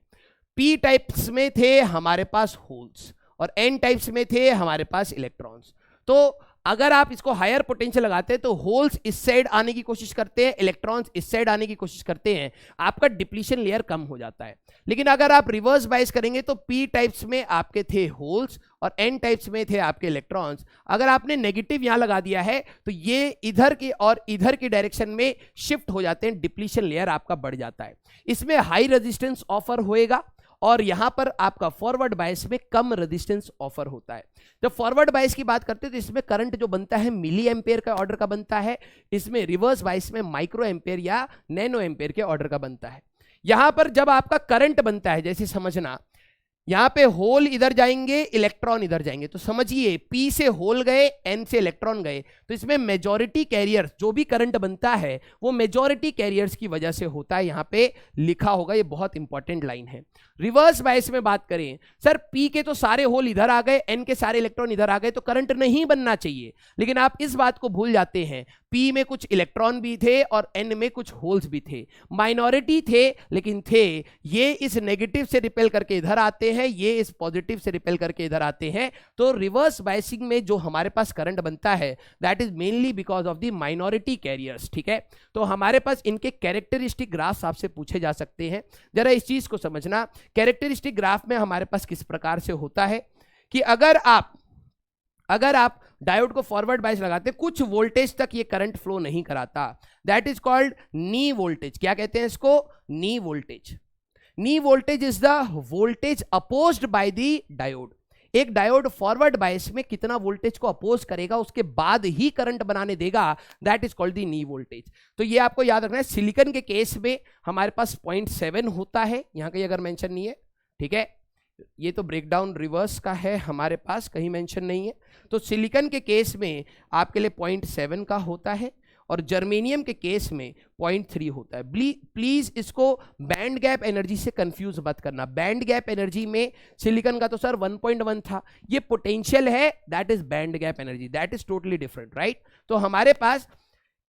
P टाइप्स में थे हमारे पास होल्स और N टाइप्स में थे हमारे पास इलेक्ट्रॉन्स। तो अगर आप इसको हायर पोटेंशियल लगाते हैं तो होल्स इस साइड आने की कोशिश करते हैं, इलेक्ट्रॉन्स इस साइड आने की कोशिश करते हैं, आपका डिप्लीशन लेयर कम हो जाता है। लेकिन अगर आप रिवर्स बायस करेंगे तो P टाइप्स में आपके थे होल्स और N टाइप्स में थे आपके इलेक्ट्रॉन्स। अगर आपने नेगेटिव यहां लगा दिया है तो ये इधर के और इधर की डायरेक्शन में शिफ्ट हो जाते हैं, डिप्लीशन लेयर आपका बढ़ जाता है। इसमें हाई रेजिस्टेंस ऑफर होएगा और यहां पर आपका फॉरवर्ड बायस में कम रेजिस्टेंस ऑफर होता है। जब फॉरवर्ड बायस की बात करते हैं तो इसमें करंट जो बनता है मिली एम्पेयर का ऑर्डर का बनता है, इसमें रिवर्स बायस में माइक्रो एम्पेयर या नैनो एम्पेयर के ऑर्डर का बनता है। यहां पर जब आपका करंट बनता है, जैसे समझना यहां पे होल इधर जाएंगे, इलेक्ट्रॉन इधर जाएंगे, तो समझिए P से होल गए, N से इलेक्ट्रॉन गए, तो इसमें मेजॉरिटी कैरियर्स जो भी करंट बनता है वो मेजॉरिटी कैरियर्स की वजह से होता है। यहां पे लिखा होगा, ये बहुत इंपॉर्टेंट लाइन है। रिवर्स बायस में बात करें, सर P के तो सारे होल इधर आ गए, N के सारे इलेक्ट्रॉन इधर आ गए, तो करंट नहीं बनना चाहिए। लेकिन आप इस बात को भूल जाते हैं, P में कुछ इलेक्ट्रॉन भी थे और N में कुछ होल्स भी थे, माइनॉरिटी थे लेकिन थे। ये इस नेगेटिव से रिपेल करके इधर आते हैं, ये इस पॉजिटिव से रिपेल करके इधर आते हैं। तो रिवर्स बायसिंग में जो हमारे पास करंट बनता है that is mainly because of the minority carriers, ठीक है। तो हमारे पास इनके कैरेक्टरिस्टिक ग्राफ्स आपसे पूछे जा सकते हैं, जरा इस चीज को समझना। कैरेक्टरिस्टिक ग्राफ में हमारे पास किस प्रकार से होता है कि अगर आप डायोड को फॉरवर्ड बायस लगाते हैं, कुछ वोल्टेज तक ये करंट फ्लो नहीं कराता, that is called knee voltage. क्या कहते हैं इसको? नी voltage. Knee voltage is the voltage opposed by the diode. एक डायोड फॉरवर्ड बायस में कितना वोल्टेज को अपोज करेगा उसके बाद ही करंट बनाने देगा, that is called the knee voltage. तो ये आपको याद रखना है। सिलिकॉन के केस में हमारे पास 0.7 होता है, यहां कहीं अगर मेंशन नहीं है, ठीक है। ये तो ब्रेकडाउन रिवर्स का है हमारे पास, कहीं मेंशन नहीं है। तो सिलिकॉन के केस में आपके लिए 0.7 का होता है और जर्मेनियम के केस में 0.3 होता है। प्लीज इसको बैंड गैप एनर्जी से कंफ्यूज मत करना। बैंड गैप एनर्जी में सिलिकॉन का तो सर 1.1 था, ये पोटेंशियल है, that is band gap energy, that is totally different, right. तो हमारे पास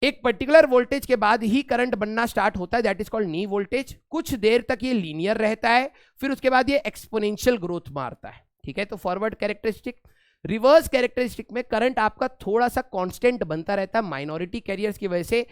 एक पर्टिकुलर वोल्टेज के बाद ही करंट बनना स्टार्ट होता है, that is called knee voltage. कुछ देर तक ये लीनियर रहता है, फिर उसके बाद ये एक्सपोनेंशियल ग्रोथ मारता है, ठीक है। तो फॉरवर्ड कैरेक्टरिस्टिक। रिवर्स कैरेक्टरिस्टिक में करंट आपका थोड़ा सा कांस्टेंट बनता रहता है, माइनॉरिटी कैरियर्स की वजह से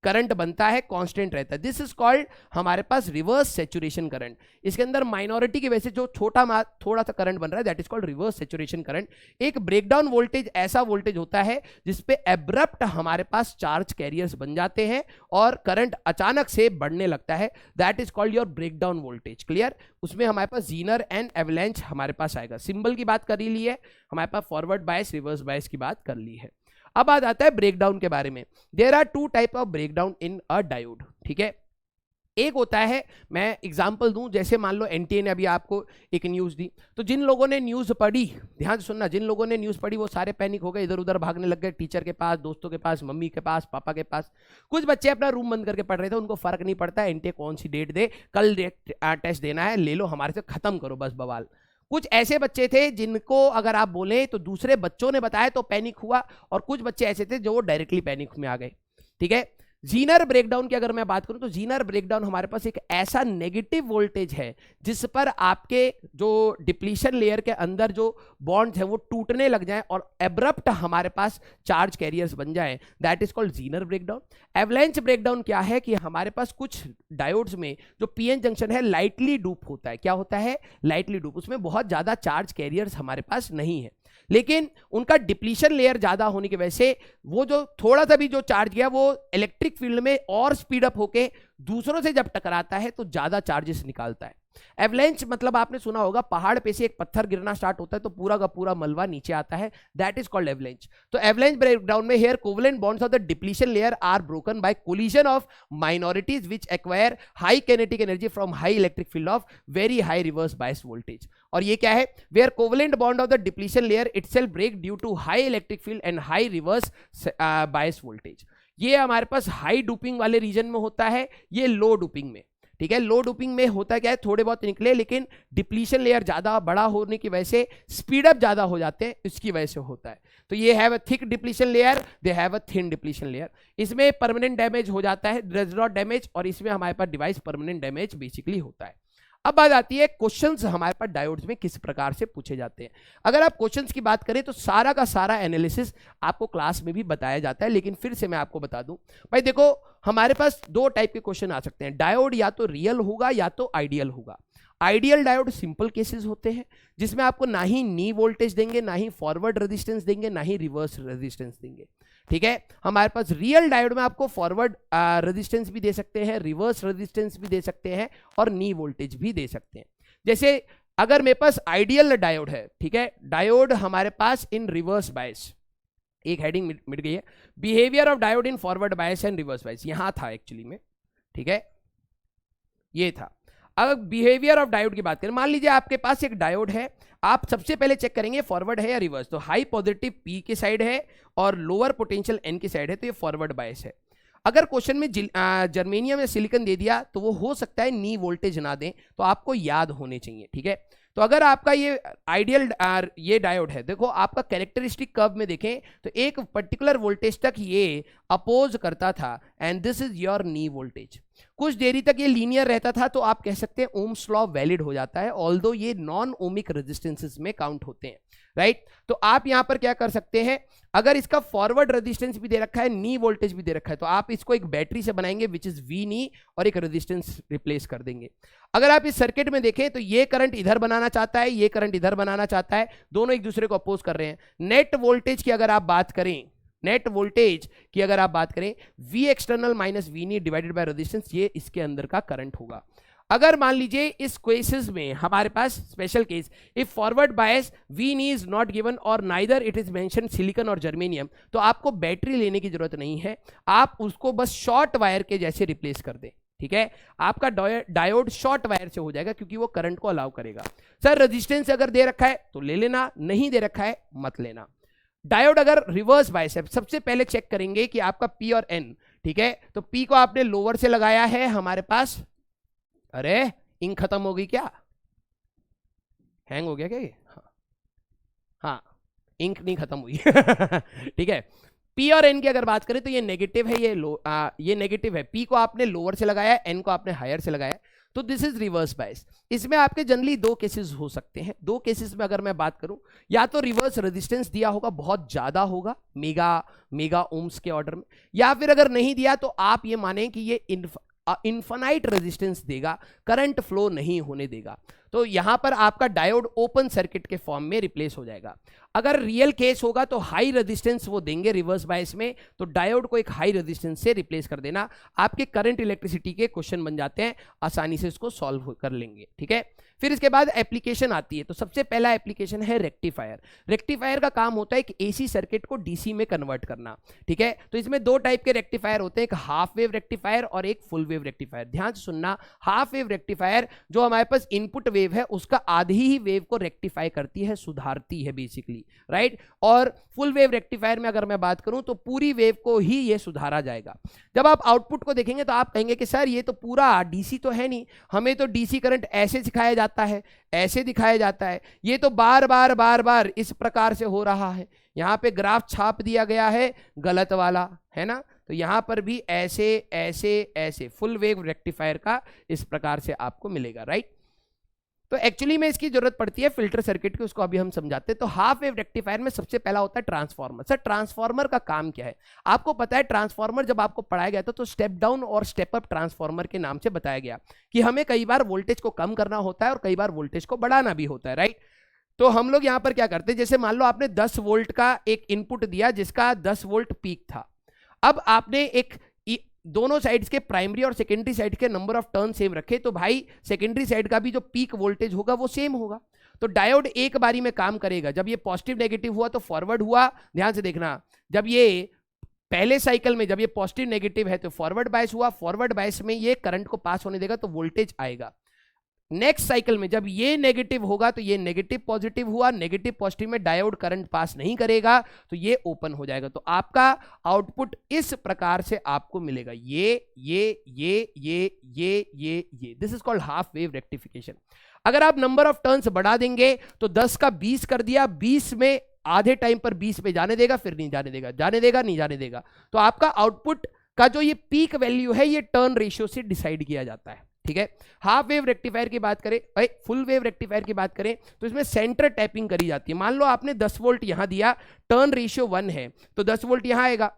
करंट बनता है, कांस्टेंट रहता है। दिस इज कॉल्ड हमारे पास रिवर्स सैचुरेशन करंट। इसके अंदर माइनॉरिटी की वजह से जो थोड़ा सा करंट बन रहा है, that is called reverse saturation current. एक ब्रेकडाउन वोल्टेज ऐसा वोल्टेज होता है जिसपे एब्रप्ट हमारे पास चार्ज कैरियर्स बन जाते हैं और करंट अचानक से बढ़ने लगता है, that is called your breakdown voltage. Clear. उसमें हमारे पास जीनर एंड एवलांच हमारे पास आएगा। सिंबल की बात कर ली है, हमारे पास फॉरवर्ड बायस, रिवर्स बायस की बात कर ली है। अब बात आता है ब्रेकडाउन के बारे में। There are two type of breakdown in a diode, ठीक है। एक होता है, मैं एग्जांपल दूं, जैसे मान लो एनटीए ने अभी आपको एक न्यूज दी, तो जिन लोगों ने न्यूज पढ़ी, ध्यान से सुनना, जिन लोगों ने न्यूज पढ़ी वो सारे पैनिक हो गए, इधर उधर भागने लग गए, टीचर के पास, दोस्तों के पास, मम्मी के पास, पापा के पास। कुछ बच्चे अपना रूम बंद करके पढ़ रहे थे, उनको फर्क नहीं पड़ता एनटीए कौन सी डेट दे, कल टेस्ट देना है, ले लो हमारे से, खत्म करो बस बवाल। कुछ ऐसे बच्चे थे जिनको अगर आप बोले तो दूसरे बच्चों ने बताया तो पैनिक हुआ, और कुछ बच्चे ऐसे थे जो डायरेक्टली पैनिक में आ गए, ठीक है। जीनर ब्रेकडाउन की अगर मैं बात करूं तो जीनर ब्रेकडाउन हमारे पास एक ऐसा नेगेटिव वोल्टेज है जिस पर आपके जो डिप्लीशन लेयर के अंदर जो बॉन्ड्स हैं वो टूटने लग जाएं और एब्रप्ट हमारे पास चार्ज कैरियर्स बन जाएं, that is called Zener breakdown. Avalanche breakdown क्या है कि हमारे पास कुछ डायोड्स में जो पीएन जंक्शन है लाइटली डूप होता है। क्या होता है? लाइटली डूप। उसमें बहुत ज्यादा चार्ज कैरियर्स हमारे पास नहीं है, लेकिन उनका डिप्लीशन लेयर ज्यादा होने की वजह से वो जो थोड़ा सा भी जो चार्ज गया वो इलेक्ट्रिक फील्ड में और स्पीड अप होके दूसरों से जब टकराता है तो ज्यादा चार्जेस निकालता है। एवलांच मतलब आपने सुना होगा, पहाड़ पे से एक पत्थर गिरना स्टार्ट होता है तो पूरा का पूरा मलबा नीचे आता है, दैट इज कॉल्ड एवलांच। तो एवलांच ब्रेकडाउन में here covalent bonds of the depletion layer are broken by collision of minorities which acquire high kinetic energy from high electric field of very high reverse bias voltage. और ये क्या है? Where covalent bond of the depletion layer itself break due to high electric field and high reverse bias voltage. ये हमारे पास high doping वाले reason में होता है, ये लो डूपिंग में, ठीक है। लो डूपिंग में होता क्या है, थोड़े बहुत निकले, लेकिन डिप्लीशन लेयर ज्यादा बड़ा होने की वजह से स्पीड अप ज्यादा हो जाते हैं, इसकी वजह से होता है। तो ये have a thick depletion layer, they have a thin depletion layer. इसमें परमानेंट डैमेज हो जाता है, डज नॉट डैमेज, और इसमें हमारे पास डिवाइस परमानेंट डैमेज बेसिकली होता है। अब बात आती है क्वेश्चंस हमारे पास डायोड्स में किस प्रकार से पूछे जाते हैं। अगर आप क्वेश्चंस की बात करें तो सारा का सारा एनालिसिस आपको क्लास में भी बताया जाता है, लेकिन फिर से मैं आपको बता दूं भाई, देखो हमारे पास दो टाइप के क्वेश्चन आ सकते हैं। डायोड या तो रियल होगा या तो आइडियल होगा। आइडियल डायोड सिंपल केसेस होते हैं जिसमें आपको ना ही नी वोल्टेज देंगे, ना ही फॉरवर्ड रेजिस्टेंस देंगे, ना ही रिवर्स रेजिस्टेंस देंगे, ठीक है। हमारे पास रियल डायोड में आपको फॉरवर्ड रेजिस्टेंस भी दे सकते हैं, रिवर्स रेजिस्टेंस भी दे सकते हैं, और नी वोल्टेज भी दे सकते हैं। जैसे अगर मेरे पास आइडियल डायोड है, ठीक है, डायोड हमारे पास इन रिवर्स बायस, एक हेडिंग मिट गई है, behaviour of diode in forward bias and reverse bias, यहां था एक्चुअली में, ठीक है, ये था। अब बिहेवियर ऑफ डायोड की बात करें, मान लीजिए आपके पास एक डायोड है, आप सबसे पहले चेक करेंगे फॉरवर्ड है या रिवर्स। तो हाई पॉजिटिव पी की साइड है और लोअर पोटेंशियल एन की साइड है, तो ये फॉरवर्ड बायस है। अगर क्वेश्चन में जर्मेनियम या सिलिकॉन दे दिया तो वो हो सकता है नी वोल्टेज ना दें, तो आपको याद होने चाहिए, ठीक है। तो अगर आपका ये आइडियल ये डायोड है, देखो आपका कैरेक्टरिस्टिक कर्व में देखें तो एक पर्टिकुलर वोल्टेज तक ये अपोज करता था, and this is your knee voltage. कुछ देरी तक ये लीनियर रहता था, तो आप कह सकते हैं ओम्स लॉ वैलिड हो जाता है, ऑल्दो ये नॉन ओमिक रेजिस्टेंसेस में काउंट होते हैं, राइट। तो आप यहां पर क्या कर सकते हैं, अगर इसका फॉरवर्ड रेजिस्टेंस भी दे रखा है, नी वोल्टेज भी दे रखा है, तो आप इसको एक बैटरी से बनाएंगे विच इज वी नी, और एक रेजिस्टेंस रिप्लेस कर देंगे। अगर आप इस सर्किट में देखें तो ये करंट इधर बनाना चाहता है, ये करंट इधर बनाना चाहता है, दोनों एक दूसरे को अपोज कर रहे हैं। नेट वोल्टेज की अगर आप बात करें, नेट वोल्टेज की अगर आप बात करें, वी एक्सटर्नल माइनस वी नी डिवाइडेड बाय रेजिस्टेंस, ये इसके अंदर का करंट होगा। अगर मान लीजिए इस केसेस में हमारे पास special case, if forward bias V knee is not given और neither it is mention silicon और जर्मेनियम, तो आपको बैटरी लेने की जरूरत नहीं है, आप उसको बस शॉर्ट वायर के जैसे रिप्लेस कर दें, ठीक है, आपका डायोड शॉर्ट वायर से हो जाएगा क्योंकि वो करंट को अलाउ करेगा। सर रेजिस्टेंस अगर दे रखा है तो ले लेना, नहीं दे रखा है मत लेना। डायोड अगर रिवर्स बायस है, सबसे पहले चेक करेंगे कि आपका पी और एन, ठीक है, तो पी को आपने लोअर से लगाया है हमारे पास, अरे इंक खत्म हो गई क्या, हैंग हो गया क्या ये? हाँ इंक नहीं खत्म हुई ठीक है, पी और एन की अगर बात करें तो ये नेगेटिव है, ये नेगेटिव है, पी को आपने लोअर से लगाया है, एन को आपने हायर से लगाया है, तो दिस इज रिवर्स बायस। इसमें आपके जनरली दो केसेस हो सकते हैं। दो केसेस में अगर मैं बात करूं, या तो रिवर्स रेजिस्टेंस दिया होगा बहुत ज्यादा होगा, मेगा ओम्स के ऑर्डर में, या फिर अगर नहीं दिया तो आप ये माने कि ये इन्फानाइट रेजिस्टेंस देगा, करंट फ्लो नहीं होने देगा, तो यहां पर आपका डायोड ओपन सर्किट के फॉर्म में रिप्लेस हो जाएगा। अगर रियल केस होगा तो हाई रेजिस्टेंस वो देंगे रिवर्स बायस में, तो डायोड को एक हाई रेजिस्टेंस से रिप्लेस कर देना। आपके करंट इलेक्ट्रिसिटी के क्वेश्चन बन जाते हैं, आसानी से इसको सॉल्व कर लेंगे, ठीक है। फिर इसके बाद एप्लीकेशन आती है, तो सबसे पहला एप्लीकेशन है रेक्टिफायर। रेक्टिफायर का काम होता है कि एसी सर्किट को डीसी में कन्वर्ट करना, ठीक है। तो इसमें दो टाइप के रेक्टिफायर होते हैं, एक हाफ वेव रेक्टिफायर और एक फुल वेव रेक्टिफायर। ध्यान से सुनना, हाफ वेव रेक्टिफायर जो हमारे पास इनपुट वेव है उसका आधी ही वेव को रेक्टिफाई करती है, सुधारती है बेसिकली, राइट। और फुल वेव रेक्टिफायर में अगर मैं बात करूं तो पूरी वेव को ही ये सुधारा जाएगा। जब आप आउटपुट को देखेंगे तो आप कहेंगे कि सर ये तो पूरा डीसी तो है नहीं, हमें तो डीसी करंट ऐसे सिखाया जाता है, ऐसे दिखाया जाता है, ये तो बार बार इस प्रकार से हो रहा है, यहां पे ग्राफ छाप दिया गया है गलत वाला, है ना। तो यहां पर भी ऐसे ऐसे ऐसे फुल वेव रेक्टिफायर का इस प्रकार से आपको मिलेगा, राइट। तो एक्चुअली में इसकी जरूरत पड़ती है फिल्टर सर्किट की, उसको अभी हम समझाते हैं। तो हाफ वेव रेक्टिफायर में सबसे पहला होता है ट्रांसफार्मर। सर ट्रांसफार्मर का काम क्या है? आपको पता है ट्रांसफार्मर जब आपको पढ़ाया गया था तो स्टेप डाउन और स्टेप अप ट्रांसफार्मर के नाम से बताया गया कि हमें कई बार वोल्टेज को कम करना होता है और कई बार वोल्टेज को बढ़ाना भी होता है, राइट। तो हम लोग यहां पर क्या करते हैं, जैसे मान लो आपने 10 वोल्ट का एक इनपुट दिया जिसका 10 वोल्ट पीक था, अब आपने एक दोनों साइड्स के प्राइमरी और सेकेंडरी साइड के नंबर ऑफ टर्न सेम रखे, तो भाई सेकेंडरी साइड का भी जो पीक वोल्टेज होगा वो सेम होगा। तो डायोड एक बारी में काम करेगा, जब ये पॉजिटिव नेगेटिव हुआ तो फॉरवर्ड हुआ, ध्यान से देखना, जब ये पहले साइकिल में जब ये पॉजिटिव नेगेटिव है तो फॉरवर्ड बायस हुआ, फॉरवर्ड बायस में ये करंट को पास होने देगा तो वोल्टेज आएगा। नेक्स्ट साइकिल में जब ये नेगेटिव होगा तो ये नेगेटिव पॉजिटिव हुआ, नेगेटिव पॉजिटिव में डायोड करंट पास नहीं करेगा तो ये ओपन हो जाएगा। तो आपका आउटपुट इस प्रकार से आपको मिलेगा, ये this is called half wave rectification. अगर आप नंबर ऑफ टर्न्स बढ़ा देंगे तो 10 का 20 कर दिया, 20 में आधे टाइम पर 20 पे जाने देगा, फिर नहीं जाने देगा, जाने देगा नहीं जाने देगा। तो आपका आउटपुट का जो ये पीक वैल्यू है ये टर्न रेशियो से डिसाइड किया जाता है, ठीक है। हाफ वेव रेक्टिफायर की बात करें, फुल वेव रेक्टिफायर की बात करें तो इसमें सेंटर टैपिंग करी जाती है। मान लो आपने 10 वोल्ट यहां दिया, टर्न रेशियो 1 है तो 10 वोल्ट यहां आएगा।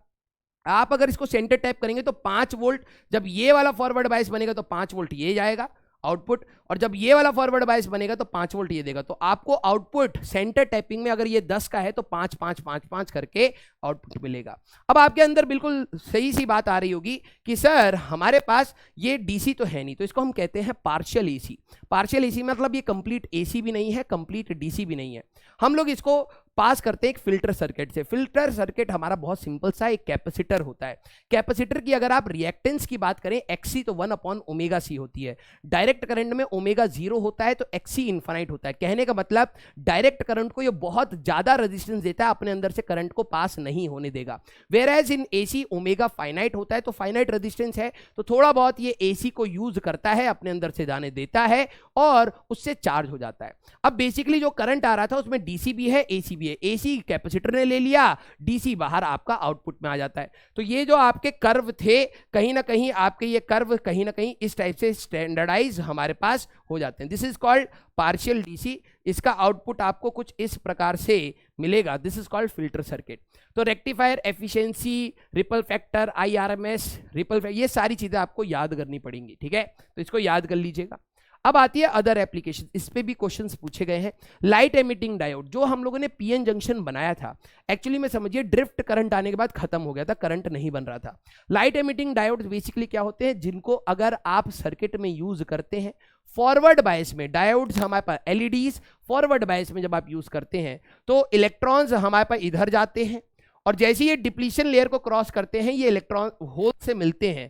आप अगर इसको सेंटर टैप करेंगे तो 5 वोल्ट, जब ये वाला फॉरवर्ड बायस बनेगा तो 5 वोल्ट ये जाएगा आउटपुट, और जब ये वाला फॉरवर्ड बायस बनेगा तो 5 वोल्ट ये देगा। तो आपको आउटपुट सेंटर टैपिंग में अगर ये 10 का है तो 5 5 5 5 करके आउटपुट मिलेगा। अब आपके अंदर बिल्कुल सही सी बात आ रही होगी कि सर हमारे पास ये डीसी तो है नहीं, तो इसको हम कहते हैं पार्शियल एसी। पार्शियल एसी मतलब ये कंप्लीट एसी भी नहीं है, कंप्लीट डीसी भी नहीं है। हम लोग इसको पास करते हैं एक फिल्टर सर्किट से। फिल्टर सर्किट हमारा बहुत सिंपल सा एक कैपेसिटर होता है। कैपेसिटर की अगर आप रिएक्टेंस की बात करें, एक्सी तो 1/ओमेगा सी होती है। डायरेक्ट करंट में ओमेगा 0 होता है तो एक्सी इनफाइनाइट होता है। कहने का मतलब डायरेक्ट करंट को ये बहुत ज्यादा रेजिस्टेंस देता है, अपने अंदर से करंट को पास नहीं होने देगा। Whereas in AC omega finite होता है, तो फाइनाइट रेजिस्टेंस है तो थोड़ा बहुत ये एसी को यूज करता है, अपने अंदर से जाने देता है और उससे चार्ज हो जाता है। अब बेसिकली जो करंट आ रहा था उसमें डीसी भी है, एसी भी है। एसी कैपेसिटर ने ले लिया, डीसी बाहर आपका आउटपुट में आ जाता है। तो ये जो आपके कर्व थे, कहीं ना कहीं आपके ये कर्व कहीं ना कहीं इस टाइप से स्टैंडर्डाइज हमारे पास हो जाते हैं। This is called partial DC. इसका आउटपुट आपको कुछ इस प्रकार से मिलेगा। This is called filter circuit. तो rectifier, efficiency, ripple factor, IRMS, ripple factor, ये सारी चीजें आपको याद करनी पड़ेंगी, ठीक है। तो इसको याद कर लीजिएगा। अब आती है अदर एप्लीकेशन, इस पे भी क्वेश्चंस पूछे गए हैं। लाइट एमिटिंग डायोड, जो हम लोगों ने पीएन जंक्शन बनाया था, एक्चुअली में समझिए ड्रिफ्ट करंट आने के बाद खत्म हो गया था, करंट नहीं बन रहा था। लाइट एमिटिंग डायोड बेसिकली क्या होते हैं, जिनको अगर आप सर्किट में यूज करते हैं फॉरवर्ड बायस में, डायोड्स हमारे पास एलईडीज फॉरवर्ड बायस में जब आप यूज करते हैं तो इलेक्ट्रॉन्स हमारे पास इधर जाते हैं और जैसे ये डिप्लीशन लेयर को क्रॉस करते हैं ये इलेक्ट्रॉन होल से मिलते हैं।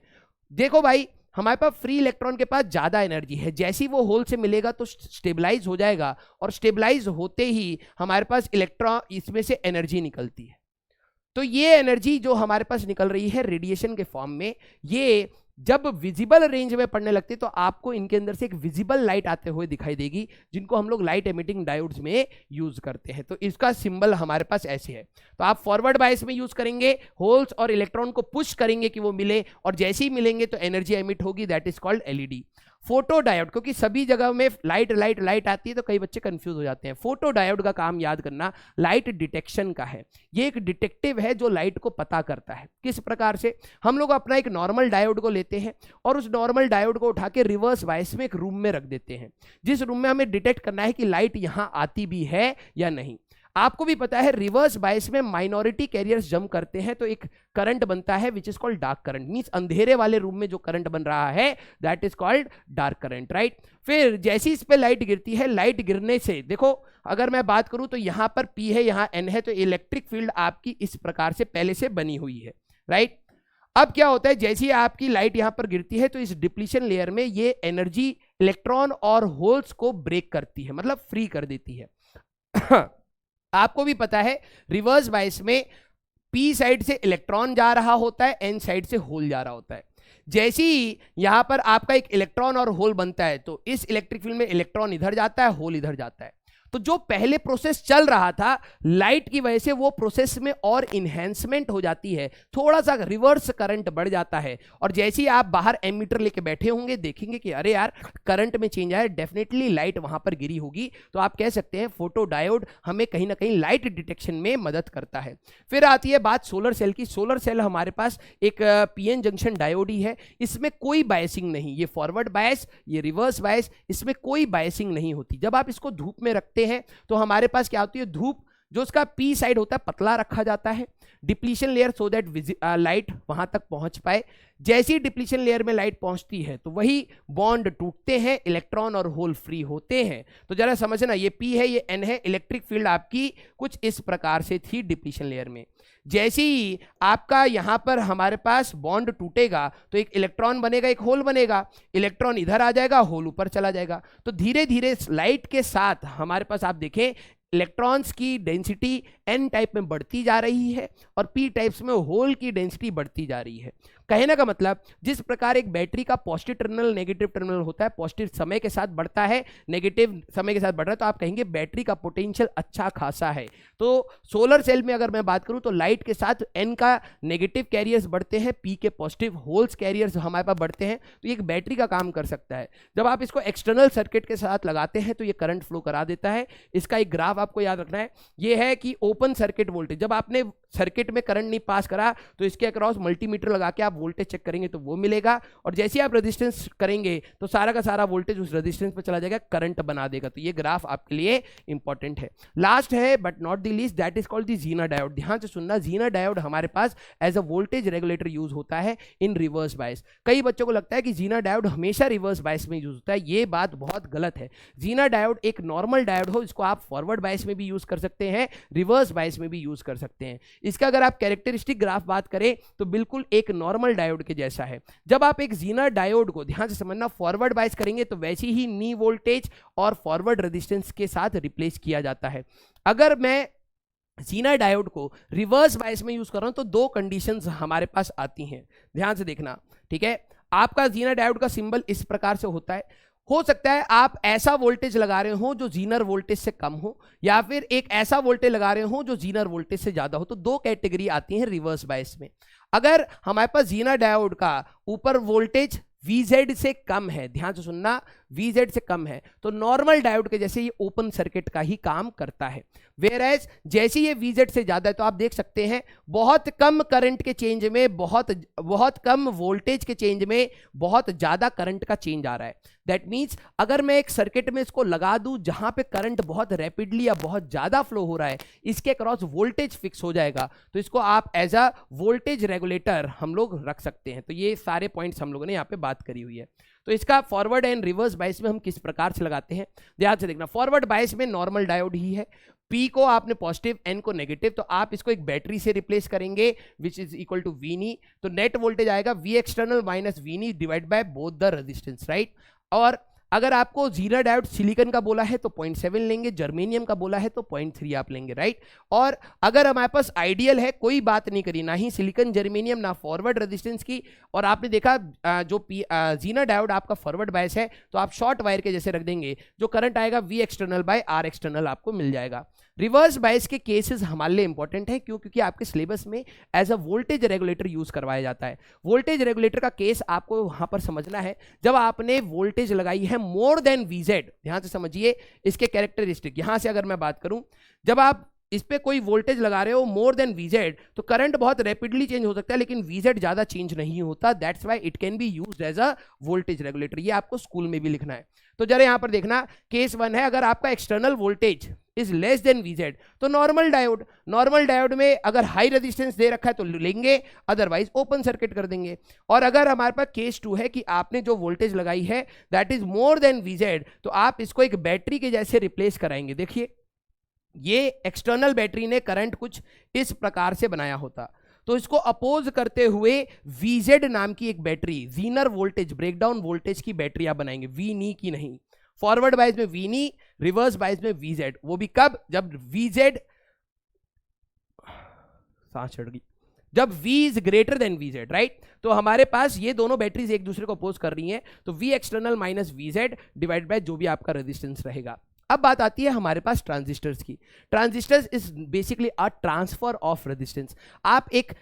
देखो भाई हमारे पास फ्री इलेक्ट्रॉन के पास ज्यादा एनर्जी है, जैसे ही वो होल से मिलेगा तो स्टेबलाइज हो जाएगा, और स्टेबलाइज होते ही हमारे पास इलेक्ट्रॉन इसमें से एनर्जी निकलती है। तो ये एनर्जी जो हमारे पास निकल रही है रेडिएशन के फॉर्म में, ये जब विजिबल रेंज में पड़ने लगती है तो आपको इनके अंदर से एक विजिबल लाइट आते हुए दिखाई देगी, जिनको हम लोग लाइट एमिटिंग डायोड्स में यूज करते हैं। तो इसका सिंबल हमारे पास ऐसे है। तो आप फॉरवर्ड बायस में यूज करेंगे, होल्स और इलेक्ट्रॉन को पुश करेंगे कि वो मिले, और जैसे ही मिलेंगे तो एनर्जी एमिट होगी, that is called LED. Photo diode, क्योंकि सभी जगह में लाइट लाइट लाइट आती है तो कई बच्चे कंफ्यूज हो जाते हैं। फोटो डायोड का काम याद करना लाइट डिटेक्शन का है। ये एक डिटेक्टिव है जो लाइट को पता करता है। किस प्रकार से, हम लोग अपना एक नॉर्मल डायोड को लेते हैं और उस नॉर्मल डायोड को उठा के रिवर्स बायस में एक रूम में रख देते हैं, जिस रूम में हमें डिटेक्ट करना है कि लाइट यहां आती भी है या नहीं। आपको भी पता है रिवर्स बायस में माइनॉरिटी कैरियर्स जंप करते हैं तो एक करंट बनता है which is called dark current, means अंधेरे वाले रूम में जो करंट बन रहा है that is called dark current, right. फिर जैसी इस पे लाइट गिरती है, लाइट गिरने से देखो, अगर मैं बात करूं तो यहां पर P है, यहां N है, तो इलेक्ट्रिक फील्ड आपकी इस प्रकार से पहले से बनी हुई है, राइट। अब क्या होता है, जैसे ही आपकी लाइट यहां पर गिरती है तो इस डिप्लीशन लेयर में ये एनर्जी इलेक्ट्रॉन और होल्स को ब्रेक करती है, मतलब फ्री कर देती है। आपको भी पता है रिवर्स बायस में P साइड से इलेक्ट्रॉन जा रहा होता है, N साइड से होल जा रहा होता है। जैसे ही यहां पर आपका एक इलेक्ट्रॉन और होल बनता है तो इस इलेक्ट्रिक फील्ड में इलेक्ट्रॉन इधर जाता है, होल इधर जाता है। तो जो पहले प्रोसेस चल रहा था लाइट की वजह से वो प्रोसेस में और इन्हेंसमेंट हो जाती है, थोड़ा सा रिवर्स करंट बढ़ जाता है। और जैसे ही आप बाहर एमीटर लेके बैठे होंगे देखेंगे कि अरे यार करंट में चेंज आया, डेफिनेटली लाइट वहां पर गिरी होगी। तो आप कह सकते हैं फोटो डायोड हमें कहीं ना कहीं लाइट डिटेक्शन में मदद करता है। फिर आती है बात सोलर सेल की। सोलर सेल हमारे पास एक पीएन जंक्शन डायोड ही है, इसमें कोई बायसिंग नहीं, ये फॉरवर्ड बायस, ये रिवर्स बायस, इसमें कोई बायसिंग नहीं होती। जब आप इसको धूप में रखते हैं तो हमारे पास क्या होती है, धूप जो उसका पी साइड होता है पतला रखा जाता है, depletion layer, so that light वहां तक पहुंच पाए। जैसी डिप्लीशन लेयर में लाइट पहुंचती है तो वही बॉन्ड टूटते हैं, इलेक्ट्रॉन और होल फ्री होते हैं। तो जरा समझना, ये पी है, ये एन है, इलेक्ट्रिक फील्ड आपकी कुछ इस प्रकार से थी डिप्लीशन लेयर में। जैसे ही आपका यहां पर हमारे पास बॉन्ड टूटेगा तो एक इलेक्ट्रॉन बनेगा, एक होल बनेगा, इलेक्ट्रॉन इधर आ जाएगा, होल ऊपर चला जाएगा। तो धीरे धीरे लाइट के साथ हमारे पास आप देखें इलेक्ट्रॉन्स की डेंसिटी एन टाइप में बढ़ती जा रही है और पी टाइप्स में होल की डेंसिटी बढ़ती जा रही है। कहने का मतलब जिस प्रकार एक बैटरी का पॉजिटिव टर्मिनल नेगेटिव टर्मिनल होता है, पॉजिटिव समय के साथ बढ़ता है, नेगेटिव समय के साथ बढ़ रहा है, तो आप कहेंगे बैटरी का पोटेंशियल अच्छा खासा है। तो सोलर सेल में अगर मैं बात करूं तो लाइट के साथ एन का नेगेटिव कैरियर्स बढ़ते हैं, पी के पॉजिटिव होल्स कैरियर्स हमारे पास बढ़ते हैं, तो ये एक बैटरी का काम कर सकता है। जब आप इसको एक्सटर्नल सर्किट के साथ लगाते हैं तो ये करंट फ्लो करा देता है। इसका एक ग्राफ आपको याद रखना है, ये है कि ओपन सर्किट वोल्टेज, जब आपने सर्किट में करंट नहीं पास करा तो इसके अक्रॉस मल्टीमीटर लगा के आप वोल्टेज चेक करेंगे तो वो मिलेगा, और जैसे ही आप रेजिस्टेंस करेंगे तो सारा का सारा वोल्टेज उस रेजिस्टेंस पे चला जाएगा, करंट बना देगा। तो ये ग्राफ आपके लिए इंपॉर्टेंट है। लास्ट है but not the least, that is called the zener diode. ध्यान से सुनना, जीना डायोड हमारे पास as a voltage regulator use होता है इन रिवर्स बायस। कई बच्चों को लगता है कि जीना डायोड हमेशा रिवर्स बायस में यूज होता है, ये बात बहुत गलत है। जीना डायोड एक नॉर्मल डायोड हो, इसको आप फॉरवर्ड बायस में भी यूज कर सकते हैं, रिवर्स बायस में भी यूज कर सकते हैं। इसका अगर आप कैरेक्टरिस्टिक ग्राफ बात करें तो बिल्कुल एक नॉर्मल डायोड के जैसा है। जब आप एक जीनर डायोड को ध्यान से समझना फॉरवर्ड बायस करेंगे तो वैसी ही नी वोल्टेज और फॉरवर्ड रेजिस्टेंस के साथ रिप्लेस किया जाता है। अगर मैं जीनर डायोड को रिवर्स बायस में यूज कर रहा हूं तो दो कंडीशंस हमारे पास आती हैं, ध्यान से देखना, ठीक है। आपका जीनर डायोड का सिंबल इस प्रकार से होता है। हो सकता है आप ऐसा वोल्टेज लगा रहे हो जो जीनर वोल्टेज से कम हो, या फिर एक ऐसा वोल्टेज लगा रहे हो जो जीनर वोल्टेज से ज्यादा हो। तो दो कैटेगरी आती है रिवर्स बायस में। अगर हमारे पास जीनर डायोड का ऊपर वोल्टेज VZ से कम है, ध्यान से सुनना, VZ से कम है, तो नॉर्मल डायोड के जैसे ये ओपन सर्किट का ही काम करता है। वेयरएज जैसे ये VZ से ज्यादा है तो आप देख सकते हैं बहुत कम करंट के चेंज में, बहुत कम वोल्टेज के चेंज में बहुत ज्यादा करंट का चेंज आ रहा है। दैट मीन्स अगर मैं एक सर्किट में इसको लगा दूं जहां पे करंट बहुत रैपिडली या बहुत ज्यादा फ्लो हो रहा है, इसके क्रॉस वोल्टेज फिक्स हो जाएगा, तो इसको आप एज अ वोल्टेज रेगुलेटर हम लोग रख सकते हैं। तो ये सारे पॉइंट्स हम लोगों ने यहाँ पे बात करी हुई है। तो इसका फॉरवर्ड एंड रिवर्स बायस में हम किस प्रकार से लगाते हैं ध्यान से देखना। फॉरवर्ड बायस में नॉर्मल डायोड ही है, P को आपने पॉजिटिव, N को नेगेटिव, तो आप इसको एक बैटरी से रिप्लेस करेंगे which is equal to Vni, तो नेट वोल्टेज आएगा V external minus Vni divide by both the resistance, right. और अगर आपको जीरो डायोड सिलिकॉन का बोला है तो 0.7 लेंगे, जर्मेनियम का बोला है तो 0.3 आप लेंगे, राइट। और अगर हमारे पास आइडियल है, कोई बात नहीं करी, ना ही सिलिकॉन जर्मेनियम ना फॉरवर्ड रेजिस्टेंस की, और आपने देखा जो जीरो डायोड आपका फॉरवर्ड बायस है तो आप शॉर्ट वायर के जैसे रख देंगे, जो करंट आएगा V external by R external आपको मिल जाएगा। रिवर्स बायस के केसेस हमारे लिए इंपॉर्टेंट है, क्यों? क्योंकि आपके सिलेबस में as a voltage regulator use करवाया जाता है। वोल्टेज रेगुलेटर का केस आपको वहां पर समझना है, जब आपने वोल्टेज लगाई है मोर देन VZ, ध्यान से समझिए इसके कैरेक्टरिस्टिक। यहां से अगर मैं बात करूं, जब आप इस पे कोई वोल्टेज लगा रहे हो मोर देन VZ, तो करंट बहुत रैपिडली चेंज हो सकता है, लेकिन VZ ज्यादा चेंज नहीं होता, that's why it can be used as a voltage regulator. ये आपको स्कूल में भी लिखना है। तो जरा यहां पर देखना, केस 1 है, अगर आपका external voltage is less then VZ, तो नॉर्मल डायोड में अगर हाई रेजिस्टेंस दे रखा है तो लेंगे, अदरवाइज ओपन सर्किट कर देंगे। और अगर हमारे पास केस 2 है कि आपने जो वोल्टेज लगाई है that is more than VZ, तो आप इसको एक बैटरी के जैसे रिप्लेस कराएंगे। देखिए ये एक्सटर्नल बैटरी ने करंट कुछ इस प्रकार से बनाया होता, तो इसको अपोज करते हुए VZ नाम की एक battery, Zener voltage breakdown voltage की बैटरी आप बनाएंगे, Vni की नहीं। फॉरवर्ड बायस में Vni, रिवर्स बायस में VZ, वो भी कब? जब VZ, सांस चढ़ गई, जब V is greater than VZ, right. तो हमारे पास ये दोनों बैटरीज एक दूसरे को अपोज कर रही हैं, तो V external minus VZ divide by जो भी आपका रेजिस्टेंस रहेगा। अब बात आती है हमारे पास ट्रांजिस्टर्स की। Transistors is basically a transfer of resistance. आप एक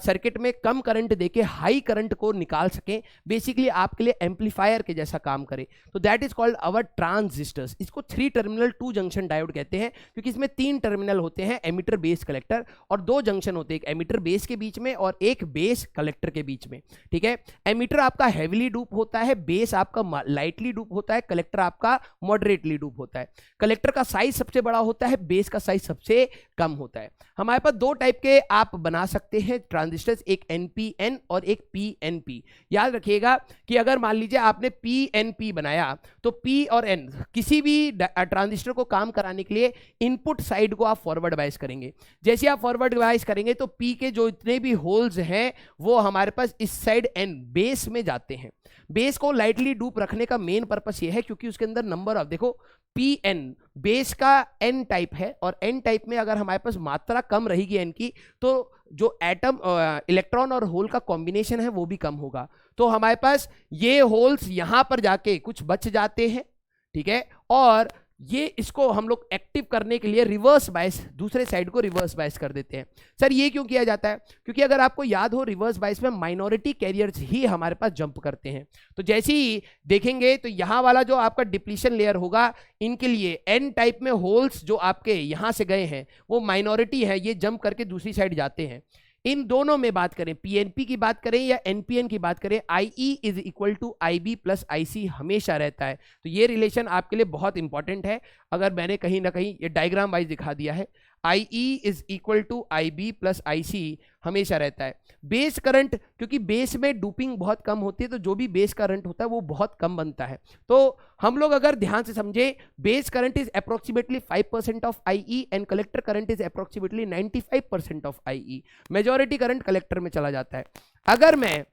सर्किट में कम करंट देके हाई करंट को निकाल सकें, बेसिकली आपके लिए एम्पलीफायर के जैसा काम करे, तो that is called our transistors. इसको 3 टर्मिनल 2 जंक्शन डायोड कहते हैं, क्योंकि इसमें 3 टर्मिनल होते हैं, एमिटर बेस कलेक्टर, और 2 जंक्शन होते हैं, एक एमिटर बेस के बीच में और एक बेस कलेक्टर के बीच में, ठीक है। एमिटर आपका हैवीली डूप होता है, बेस आपका लाइटली डूप होता है, कलेक्टर आपका मॉडरेटली डूप होता है। कलेक्टर का साइज सबसे बड़ा होता है, बेस का साइज सबसे कम होता है। हमारे पास 2 टाइप के आप बना सकते हैं ट्रांजिस्टर्स, एक NPN और एक PNP। याद रखिएगा कि अगर मान लीजिए आपने PNP बनाया, तो P और N किसी भी ट्रांजिस्टर को काम कराने के लिए इनपुट साइड को आप फॉरवर्ड बायस करेंगे। जैसे आप फॉरवर्ड बायस करेंगे तो P के जो इतने भी होल्स हैं वो हमारे पास इस साइड N बेस में जाते हैं। बेस को लाइटली डूप रखने का मेन पर्पस ये है क्योंकि उसके अंदर नंबर ऑफ, देखो Pn बेस का N टाइप है, और N टाइप में अगर हमारे पास मात्रा कम रहेगी N की, तो जो एटम इलेक्ट्रॉन और होल का कॉम्बिनेशन है वो भी कम होगा। तो हमारे पास ये होल्स यहां पर जाके कुछ बच जाते हैं, ठीक है। और ये इसको हम लोग एक्टिव करने के लिए रिवर्स बायस, दूसरे साइड को रिवर्स बायस कर देते हैं। सर ये क्यों किया जाता है? क्योंकि अगर आपको याद हो, रिवर्स बायस में माइनॉरिटी कैरियर्स ही हमारे पास जंप करते हैं। तो जैसे ही देखेंगे तो यहाँ वाला जो आपका डिप्लीशन लेयर होगा, इनके लिए N टाइप में होल्स जो आपके यहाँ से गए हैं वो माइनॉरिटी है, ये जंप करके दूसरी साइड जाते हैं। इन दोनों में बात करें, PNP की बात करें या NPN की बात करें, IE is equal to IB plus IC हमेशा रहता है। तो ये रिलेशन आपके लिए बहुत इंपॉर्टेंट है। अगर मैंने कहीं ना कहीं ये डायग्राम वाइज दिखा दिया है, IE is equal to IB plus IC हमेशा रहता है। बेस करंट, क्योंकि बेस में डूपिंग बहुत कम होती है, तो जो भी बेस करंट होता है वो बहुत कम बनता है। तो हम लोग अगर ध्यान से समझे, base current is approximately 5% of IE and collector current is approximately 95% of IE। Majority current collector में चला जाता है। अगर मैं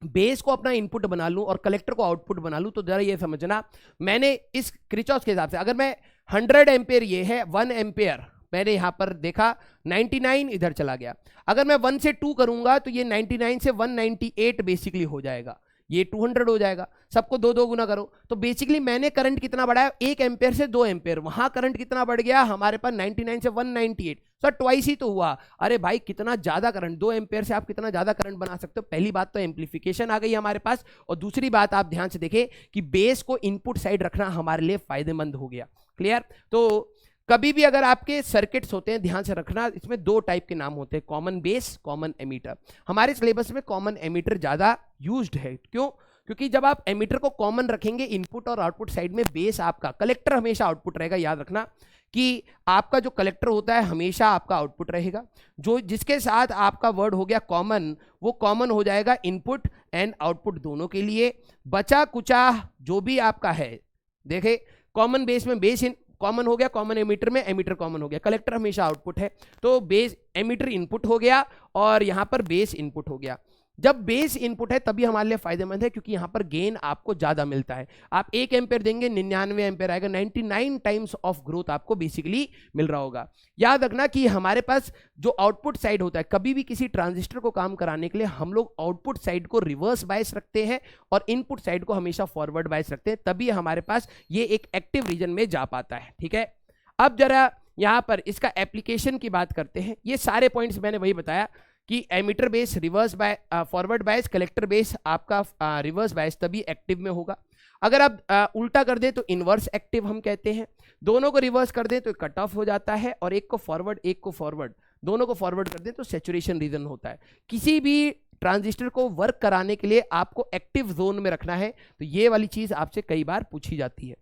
बेस को अपना इनपुट बना लूं और कलेक्टर को आउटपुट बना लूं, तो जरा ये समझना, मैंने इस क्रिचॉफ के हिसाब से, अगर मैं 100 एम्पेयर ये है, 1 एम्पेयर मैंने यहां पर देखा, 99 इधर चला गया। अगर मैं 1 से 2 करूंगा तो ये 99 से 198 बेसिकली हो जाएगा, ये 200 हो जाएगा। सबको 2 गुना करो, तो बेसिकली मैंने करंट कितना बढ़ाया, 1 एम्पेयर से 2 एम्पेयर। वहां करंट कितना बढ़ गया हमारे पास, 99 से 198, सर ट्वाइस ही तो हुआ। अरे भाई कितना ज्यादा करंट, 2 एम्पेयर से आप कितना ज्यादा करंट बना सकते हो। पहली बात तो एम्प्लीफिकेशन आ गई हमारे पास, और दूसरी बात आप ध्यान से देखें कि बेस को इनपुट साइड रखना हमारे लिए फायदेमंद हो गया। क्लियर? तो कभी भी अगर आपके सर्किट्स होते हैं, ध्यान से रखना, इसमें 2 टाइप के नाम होते हैं, कॉमन बेस, कॉमन एमीटर। हमारे सिलेबस में कॉमन एमीटर ज्यादा यूज्ड है। क्यों? क्योंकि जब आप एमीटर को कॉमन रखेंगे इनपुट और आउटपुट साइड में, बेस आपका, कलेक्टर हमेशा आउटपुट रहेगा। याद रखना कि आपका जो कलेक्टर होता है हमेशा आपका आउटपुट रहेगा। जो जिसके साथ आपका वर्ड हो गया कॉमन, वो कॉमन हो जाएगा इनपुट एंड आउटपुट दोनों के लिए। बचा कुचा जो भी आपका है, देखे कॉमन बेस में बेस कॉमन हो गया, कॉमन एमीटर में एमीटर कॉमन हो गया, कलेक्टर हमेशा आउटपुट है, तो बेस एमीटर इनपुट हो गया और यहां पर बेस इनपुट हो गया। जब बेस इनपुट है तभी हमारे लिए फायदेमंद है, क्योंकि यहां पर गेन आपको ज्यादा मिलता है। आप 1 एम्पेयर देंगे 99 एम्पेयर आएगा, 99 टाइम्स ऑफ ग्रोथ आपको बेसिकली मिल रहा होगा। याद रखना कि हमारे पास जो आउटपुट साइड होता है, कभी भी किसी ट्रांजिस्टर को काम कराने के लिए हम लोग आउटपुट साइड को रिवर्स बायस रखते हैं और इनपुट साइड को हमेशा फॉरवर्ड बायस रखते हैं, तभी हमारे पास ये एक एक्टिव रीजन में जा पाता है। ठीक है, अब जरा यहां पर इसका एप्लीकेशन की बात करते हैं। ये सारे पॉइंट्स मैंने वही बताया कि emitter base reverse by forward bias, collector base आपका रिवर्स बायस, तभी एक्टिव में होगा। अगर आप उल्टा कर दें तो इनवर्स एक्टिव हम कहते हैं, दोनों को रिवर्स कर दें तो कट ऑफ हो जाता है, और एक को फॉरवर्ड एक को फॉरवर्ड, दोनों को फॉरवर्ड कर दें तो सैचुरेशन रीजन होता है। किसी भी ट्रांजिस्टर को वर्क कराने के लिए आपको एक्टिव जोन में रखना है, तो ये वाली चीज आपसे कई बार पूछी जाती है।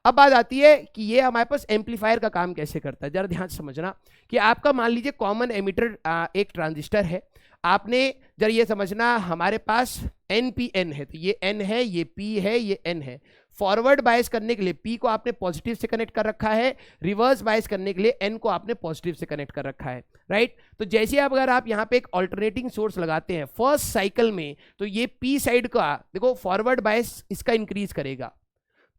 अब बात आती है कि ये हमारे पास एम्पलीफायर का काम कैसे करता है। जरा ध्यान से समझना कि आपका मान लीजिए कॉमन एमिटर एक ट्रांजिस्टर है, आपने जरा ये समझना हमारे पास NPN है, तो ये N है, ये P है, ये N है। फॉरवर्ड बायस करने के लिए P को आपने पॉजिटिव से कनेक्ट कर रखा है, रिवर्स बायस करने के लिए N को आपने पॉजिटिव से कनेक्ट कर रखा है, राइट। तो जैसे अगर आप यहाँ पे एक ऑल्टरनेटिंग सोर्स लगाते हैं फर्स्ट साइकिल में, तो ये P साइड का देखो फॉरवर्ड बायस इसका इंक्रीज करेगा,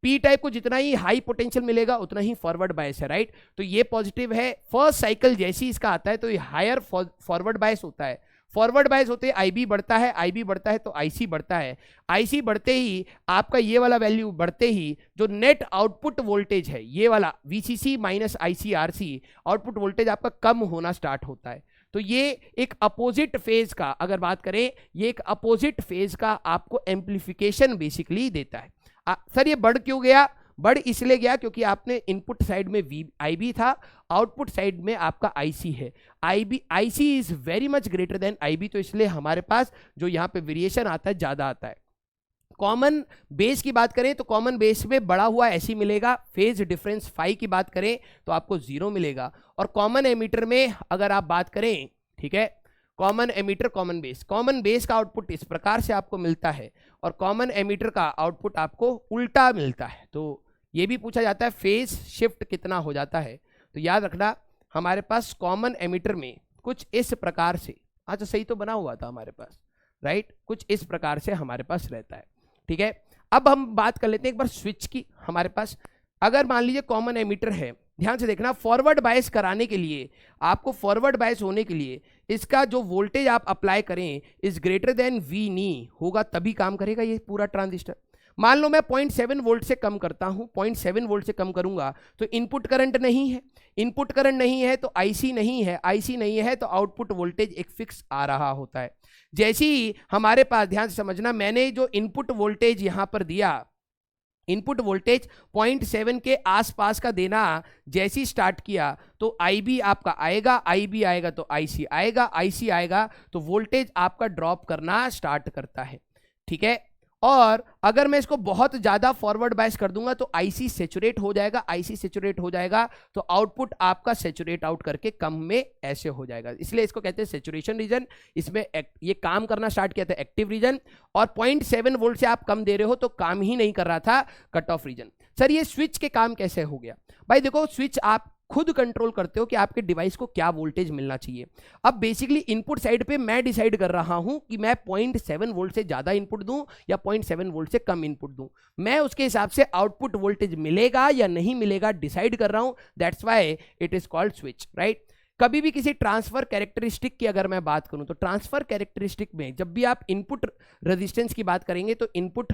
पी टाइप को जितना ही हाई पोटेंशियल मिलेगा उतना ही फॉरवर्ड बायस है, राइट। तो ये पॉजिटिव है, फर्स्ट साइकिल जैसे ही इसका आता है तो ये हायर फॉरवर्ड बायस होता है, फॉरवर्ड बायस होते IB बढ़ता है, IB बढ़ता है तो IC बढ़ता है, IC बढ़ते ही आपका ये वाला वैल्यू बढ़ते ही जो नेट आउटपुट वोल्टेज है ये वाला VCC minus ICRC output voltage आपका कम होना स्टार्ट होता है। तो ये एक अपोजिट फेज का, अगर बात करें, ये एक अपोजिट फेज का आपको एम्प्लीफिकेशन बेसिकली देता है। सर ये बढ़ क्यों गया? बढ़ इसलिए गया क्योंकि आपने इनपुट साइड में IB था, आउटपुट साइड में आपका IC है, IC is very much greater than IB, तो इसलिए हमारे पास जो यहाँ पे वेरिएशन आता है ज्यादा आता है। कॉमन बेस की बात करें तो कॉमन बेस में बढ़ा हुआ ऐसी मिलेगा, फेज डिफरेंस फाई की बात करें तो आपको 0 मिलेगा, और कॉमन एमीटर में अगर आप बात करें, ठीक है, कॉमन एमीटर कॉमन बेस का आउटपुट इस प्रकार से आपको मिलता है और कॉमन एमीटर का आउटपुट आपको उल्टा मिलता है। तो ये भी पूछा जाता है फेज शिफ्ट कितना हो जाता है, तो याद रखना हमारे पास कॉमन एमीटर में कुछ इस प्रकार से, अच्छा सही तो बना हुआ था हमारे पास, राइट, कुछ इस प्रकार से हमारे पास रहता है। ठीक है, अब हम बात कर लेते हैं एक बार स्विच की। हमारे पास अगर मान लीजिए कॉमन एमीटर है, ध्यान से देखना, फॉरवर्ड बायस कराने के लिए आपको फॉरवर्ड बायस होने के लिए इसका जो वोल्टेज आप अप्लाई करें इज ग्रेटर देन V नी होगा, तभी काम करेगा ये पूरा ट्रांजिस्टर। मान लो मैं 0.7 वोल्ट से कम करता हूं, 0.7 वोल्ट से कम करूंगा तो इनपुट करंट नहीं है, इनपुट करंट नहीं है तो IC नहीं है, IC नहीं है तो आउटपुट वोल्टेज एक फिक्स आ रहा होता है। जैसे ही हमारे पास, ध्यान से समझना, मैंने जो इनपुट वोल्टेज यहां पर दिया, इनपुट वोल्टेज 0.7 के आसपास का देना जैसे ही स्टार्ट किया तो IB आपका आएगा, IB आएगा तो IC आएगा, IC आएगा तो वोल्टेज आपका ड्रॉप करना स्टार्ट करता है। ठीक है, और अगर मैं इसको बहुत ज्यादा फॉरवर्ड बायस कर दूंगा तो IC सेचुरेट हो जाएगा, IC सेचुरेट हो जाएगा तो आउटपुट आपका सेचुरेट आउट करके कम में ऐसे हो जाएगा, इसलिए इसको कहते हैं सेचुरेशन रीजन। इसमें ये काम करना स्टार्ट किया था एक्टिव रीजन, और 0.7 वोल्ट से आप कम दे रहे हो तो काम ही नहीं कर रहा था कट ऑफ रीजन। सर ये स्विच के काम कैसे हो गया? भाई देखो, स्विच आप खुद कंट्रोल करते हो कि आपके डिवाइस को क्या वोल्टेज मिलना चाहिए। अब बेसिकली इनपुट साइड पे मैं डिसाइड कर रहा हूं कि मैं 0.7 वोल्ट से ज्यादा इनपुट दूं या 0.7 वोल्ट से कम इनपुट दूं, मैं उसके हिसाब से आउटपुट वोल्टेज मिलेगा या नहीं मिलेगा डिसाइड कर रहा हूं, that's why it is called switch, right. कभी भी किसी ट्रांसफर कैरेक्टरिस्टिक की अगर मैं बात करूं तो ट्रांसफर कैरेक्टरिस्टिक में जब भी आप इनपुट रेजिस्टेंस की बात करेंगे तो input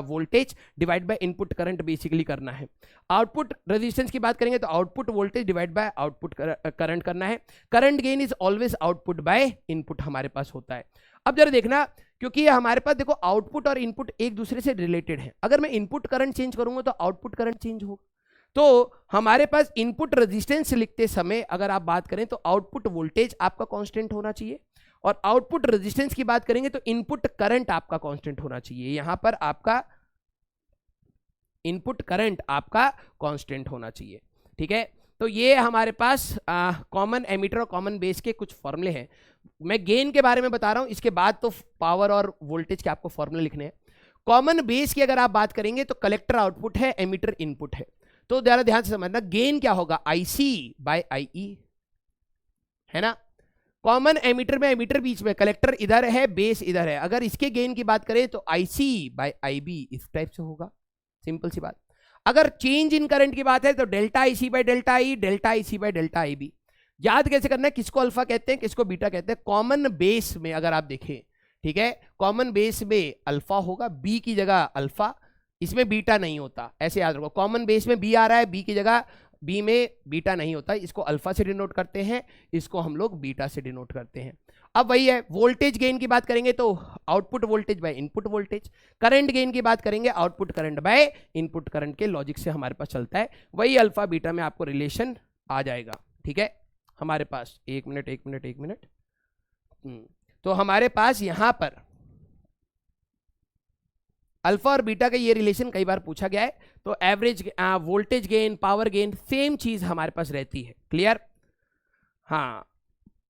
voltage divide by input current basically करना है, आउटपुट रेजिस्टेंस की बात करेंगे तो output voltage divide by output current करना है। Current gain is always output by input हमारे पास होता है। अब जरा देखना, क्योंकि हमारे पास देखो आउटपुट और इनपुट एक दूसरे से रिलेटेड है, अगर मैं इनपुट करंट चेंज करूंगा तो आउटपुट करंट चेंज होगा। तो हमारे पास इनपुट रेजिस्टेंस लिखते समय अगर आप बात करें तो आउटपुट वोल्टेज आपका कांस्टेंट होना चाहिए, और आउटपुट रेजिस्टेंस की बात करेंगे तो इनपुट करंट आपका कांस्टेंट होना चाहिए। यहां पर आपका इनपुट करंट आपका कांस्टेंट होना चाहिए। ठीक है, तो ये हमारे पास कॉमन एमीटर और कॉमन बेस के कुछ फॉर्मूले हैं। मैं गेन के बारे में बता रहा हूं, इसके बाद तो पावर और वोल्टेज के आपको फॉर्मूले लिखने हैं। कॉमन बेस की अगर आप बात करेंगे तो कलेक्टर आउटपुट है, एमीटर इनपुट है। तो जरा ध्यान से समझना, गेन क्या होगा, IC बाय IE, है ना। कॉमन एमीटर में एमीटर बीच में, कलेक्टर इधर है, बेस इधर है, अगर इसके गेन की बात करें तो IC बाय IB इस टाइप से होगा, सिंपल सी बात। अगर चेंज इन करंट की बात है तो delta IC by delta I, delta IC by delta IB। याद कैसे करना है, किसको अल्फा कहते हैं, किसको बीटा कहते हैं। कॉमन बेस में अगर आप देखें, ठीक है, कॉमन बेस में अल्फा होगा, बी की जगह अल्फा, इसमें बीटा नहीं होता, ऐसे याद रखो। कॉमन बेस में बी आ रहा है, बी की जगह बी में बीटा नहीं होता, इसको अल्फा से डिनोट करते हैं, इसको हम लोग बीटा से डिनोट करते हैं। अब वही है, वोल्टेज गेन की बात करेंगे तो output voltage by input voltage, current gain की बात करेंगे output current by input current के लॉजिक से हमारे पास चलता है, वही अल्फा बीटा में आपको रिलेशन आ जाएगा। ठीक है, हमारे पास एक मिनट तो हमारे पास यहां पर अल्फा और बीटा का ये रिलेशन कई बार पूछा गया है, तो average voltage gain, power gain, same चीज हमारे पास रहती है। क्लियर? हाँ,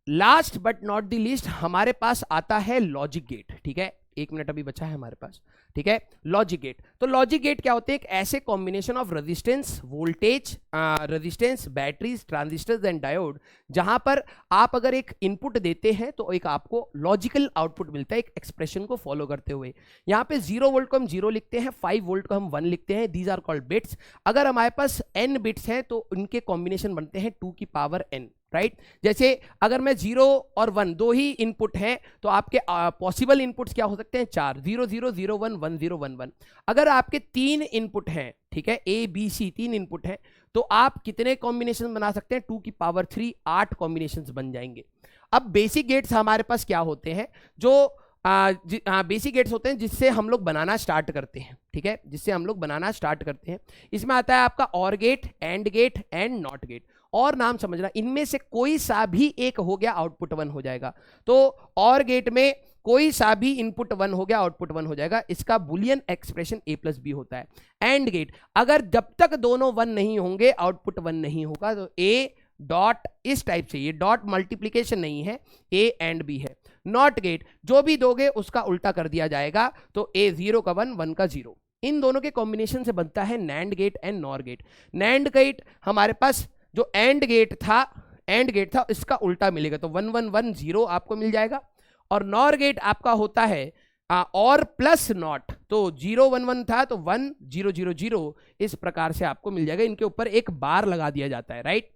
last but not the least हमारे पास आता है लॉजिक गेट। ठीक है, एक मिनट अभी बचा है हमारे पास। ठीक है, लॉजिक गेट। तो लॉजिक गेट क्या होते हैं, एक ऐसे combination of resistance, voltage, resistance, batteries, transistors and diode, जहां पर आप अगर एक इनपुट देते हैं तो एक आपको लॉजिकल आउटपुट मिलता है, एक एक्सप्रेशन को फॉलो करते हुए। यहाँ पे 0 वोल्ट को हम 0 लिखते हैं, 5 वोल्ट को हम 1 लिखते हैं, दीज आर कॉल्ड बिट्स। अगर हमारे पास n बिट्स हैं तो उनके कॉम्बिनेशन बनते हैं 2 की पावर n, राइट। जैसे अगर मैं 0 और 1 दो ही इनपुट हैं तो आपके पॉसिबल इनपुट्स क्या हो सकते हैं, 4, 0 0 0 1 1 0 1 1। अगर आपके 3 इनपुट हैं, ठीक है, A B C 3 इनपुट हैं, तो आप कितने कॉम्बिनेशन बना सकते हैं, 2 की पावर 3, 8 कॉम्बिनेशन बन जाएंगे। अब बेसिक गेट्स हमारे पास क्या होते हैं, जो बेसिक गेट्स होते हैं जिससे हम लोग बनाना स्टार्ट करते हैं। ठीक है, जिससे हम लोग बनाना स्टार्ट करते हैं। इसमें आता है आपका और gate, and gate and not gate. और नाम समझना, इनमें से कोई सा भी एक हो गया आउटपुट 1 हो जाएगा। तो और गेट में कोई सा भी इनपुट 1 हो गया आउटपुट 1 हो जाएगा, इसका Boolean expression A plus B होता है। एंड गेट, अगर जब तक दोनों 1 नहीं होंगे आउटपुट 1 नहीं होगा, तो A डॉट इस टाइप से, ये डॉट मल्टीप्लीकेशन नहीं है, A एंड B है। नॉट गेट, जो भी दोगे उसका उल्टा कर दिया जाएगा, तो A 0 का 1 1 का 0। इन दोनों के कॉम्बिनेशन से बनता है NAND gate and NOR gate. NAND gate हमारे पास जो एंड गेट था इसका उल्टा मिलेगा, तो 1 1 1 0 आपको मिल जाएगा। और नॉर गेट आपका होता है और प्लस नॉट, तो 0 1 1 था तो 1 0 0 0 इस प्रकार से आपको मिल जाएगा। इनके ऊपर एक बार लगा दिया जाता है, राइट।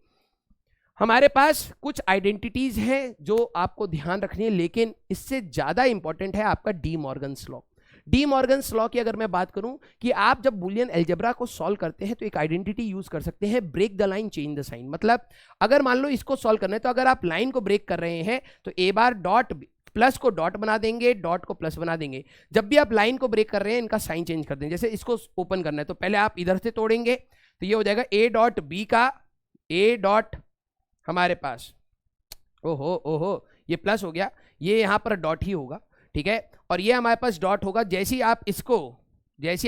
हमारे पास कुछ आइडेंटिटीज हैं जो आपको ध्यान रखनी है, लेकिन इससे ज्यादा इंपॉर्टेंट है आपका D Morgan's law. D Morgan's law की अगर मैं बात करूं कि आप जब बुलियन अलजेब्रा को सॉल्व करते हैं तो एक आइडेंटिटी यूज कर सकते हैं, break the line change the sign. मतलब अगर मान लो इसको सॉल्व करना है तो अगर आप लाइन को ब्रेक कर रहे हैं तो ए बार डॉट प्लस को डॉट बना देंगे, डॉट को प्लस बना देंगे। जब भी आप लाइन को ब्रेक कर रहे हैं इनका साइन चेंज कर देंगे। जैसे इसको ओपन करना है तो पहले आप इधर से तोड़ेंगे तो ये हो जाएगा ए डॉट बी का ए डॉट हमारे पास, ओहो ये प्लस हो गया, ये यहां पर डॉट ही होगा। ठीक है, और ये हमारे पास डॉट होगा। जैसे ही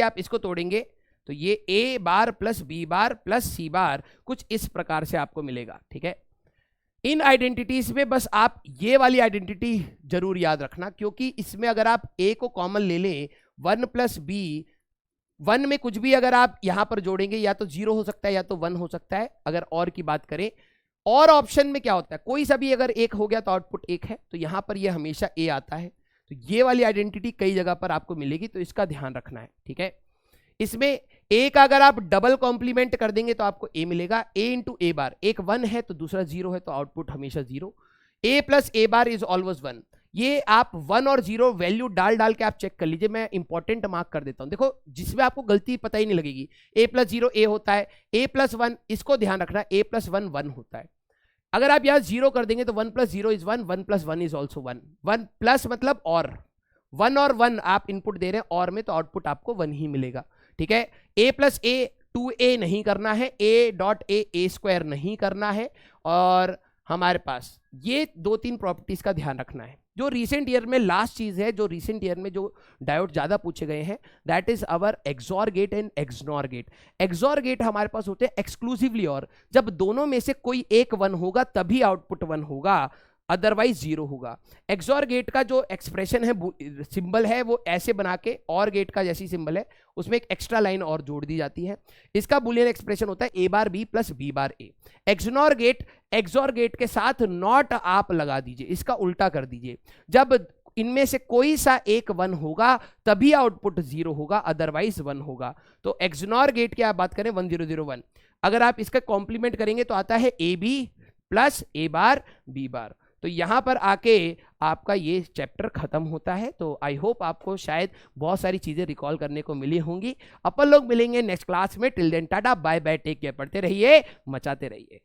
आप इसको तोड़ेंगे तो ये ए बार प्लस बी बार प्लस सी बार कुछ इस प्रकार से आपको मिलेगा। ठीक है, इन आइडेंटिटीज में बस आप ये वाली आइडेंटिटी जरूर याद रखना, क्योंकि इसमें अगर आप ए को कॉमन ले लें 1 प्लस बी, 1 में कुछ भी अगर आप यहां पर जोड़ेंगे या तो 0 हो सकता है या तो 1 हो सकता है। अगर और की बात करें, और ऑप्शन में क्या होता है, कोई सा भी अगर 1 हो गया तो आउटपुट 1 है, तो यहां पर ये हमेशा ए आता है। तो ये वाली आइडेंटिटी कई जगह पर आपको मिलेगी, तो इसका ध्यान रखना है। ठीक है, इसमें ए का अगर आप डबल कॉम्प्लीमेंट कर देंगे तो आपको ए मिलेगा, ए इंटू ए बार, एक 1 है तो दूसरा 0 है, तो आउटपुट हमेशा 0। A plus A bar is always 1। ये आप 1 और 0 वैल्यू डाल के आप चेक कर लीजिए। मैं इंपॉर्टेंट मार्क कर देता हूं, देखो जिसमें आपको गलती पता ही नहीं लगेगी। ए प्लस 0 ए होता है, ए प्लस 1 इसको ध्यान रखना, ए प्लस 1 1 होता है। अगर आप यहां 0 कर देंगे तो 1 plus 0 is 1, 1 plus 1 is also 1। 1 plus मतलब और 1 आप इनपुट दे रहे हैं और में, तो आउटपुट आपको 1 ही मिलेगा। ठीक है, ए प्लस ए 2a नहीं करना है, ए डॉट ए स्क्वायर नहीं करना है। और हमारे पास ये 2-3 प्रॉपर्टीज का ध्यान रखना है। जो रिसेंट ईयर में लास्ट चीज है, जो रिसेंट ईयर में जो डायोड ज्यादा पूछे गए हैं, that is our XOR gate and XNOR gate. XOR gate हमारे पास होते हैं एक्सक्लूसिवली, और जब दोनों में से कोई एक 1 होगा तभी आउटपुट 1 होगा, अदरवाइज जीरो होगा। एक्सॉर गेट का जो एक्सप्रेशन है, सिंबल है, वो ऐसे बना के और गेट का जैसी सिंबल है उसमें एक एक्स्ट्रा लाइन और जोड़ दी जाती है। इसका बुलियन एक्सप्रेशन होता है ए bar B plus B bar ए। एक्सनॉर गेट, एक्सॉर गेट के साथ नॉट आप लगा दीजिए, इसका उल्टा कर दीजिए। जब इनमें से कोई सा एक 1 होगा तभी आउटपुट 0 होगा, अदरवाइज 1 होगा। तो एक्सनॉर गेट की आप बात करें 1001, अगर आप इसका कॉम्प्लीमेंट करेंगे तो आता है A B plus A bar B bar. तो यहां पर आके आपका ये चैप्टर खत्म होता है। तो आई होप आपको शायद बहुत सारी चीजें रिकॉल करने को मिली होंगी। अपन लोग मिलेंगे नेक्स्ट क्लास में। Till then tata bye bye, take care, पढ़ते रहिए, मचाते रहिए।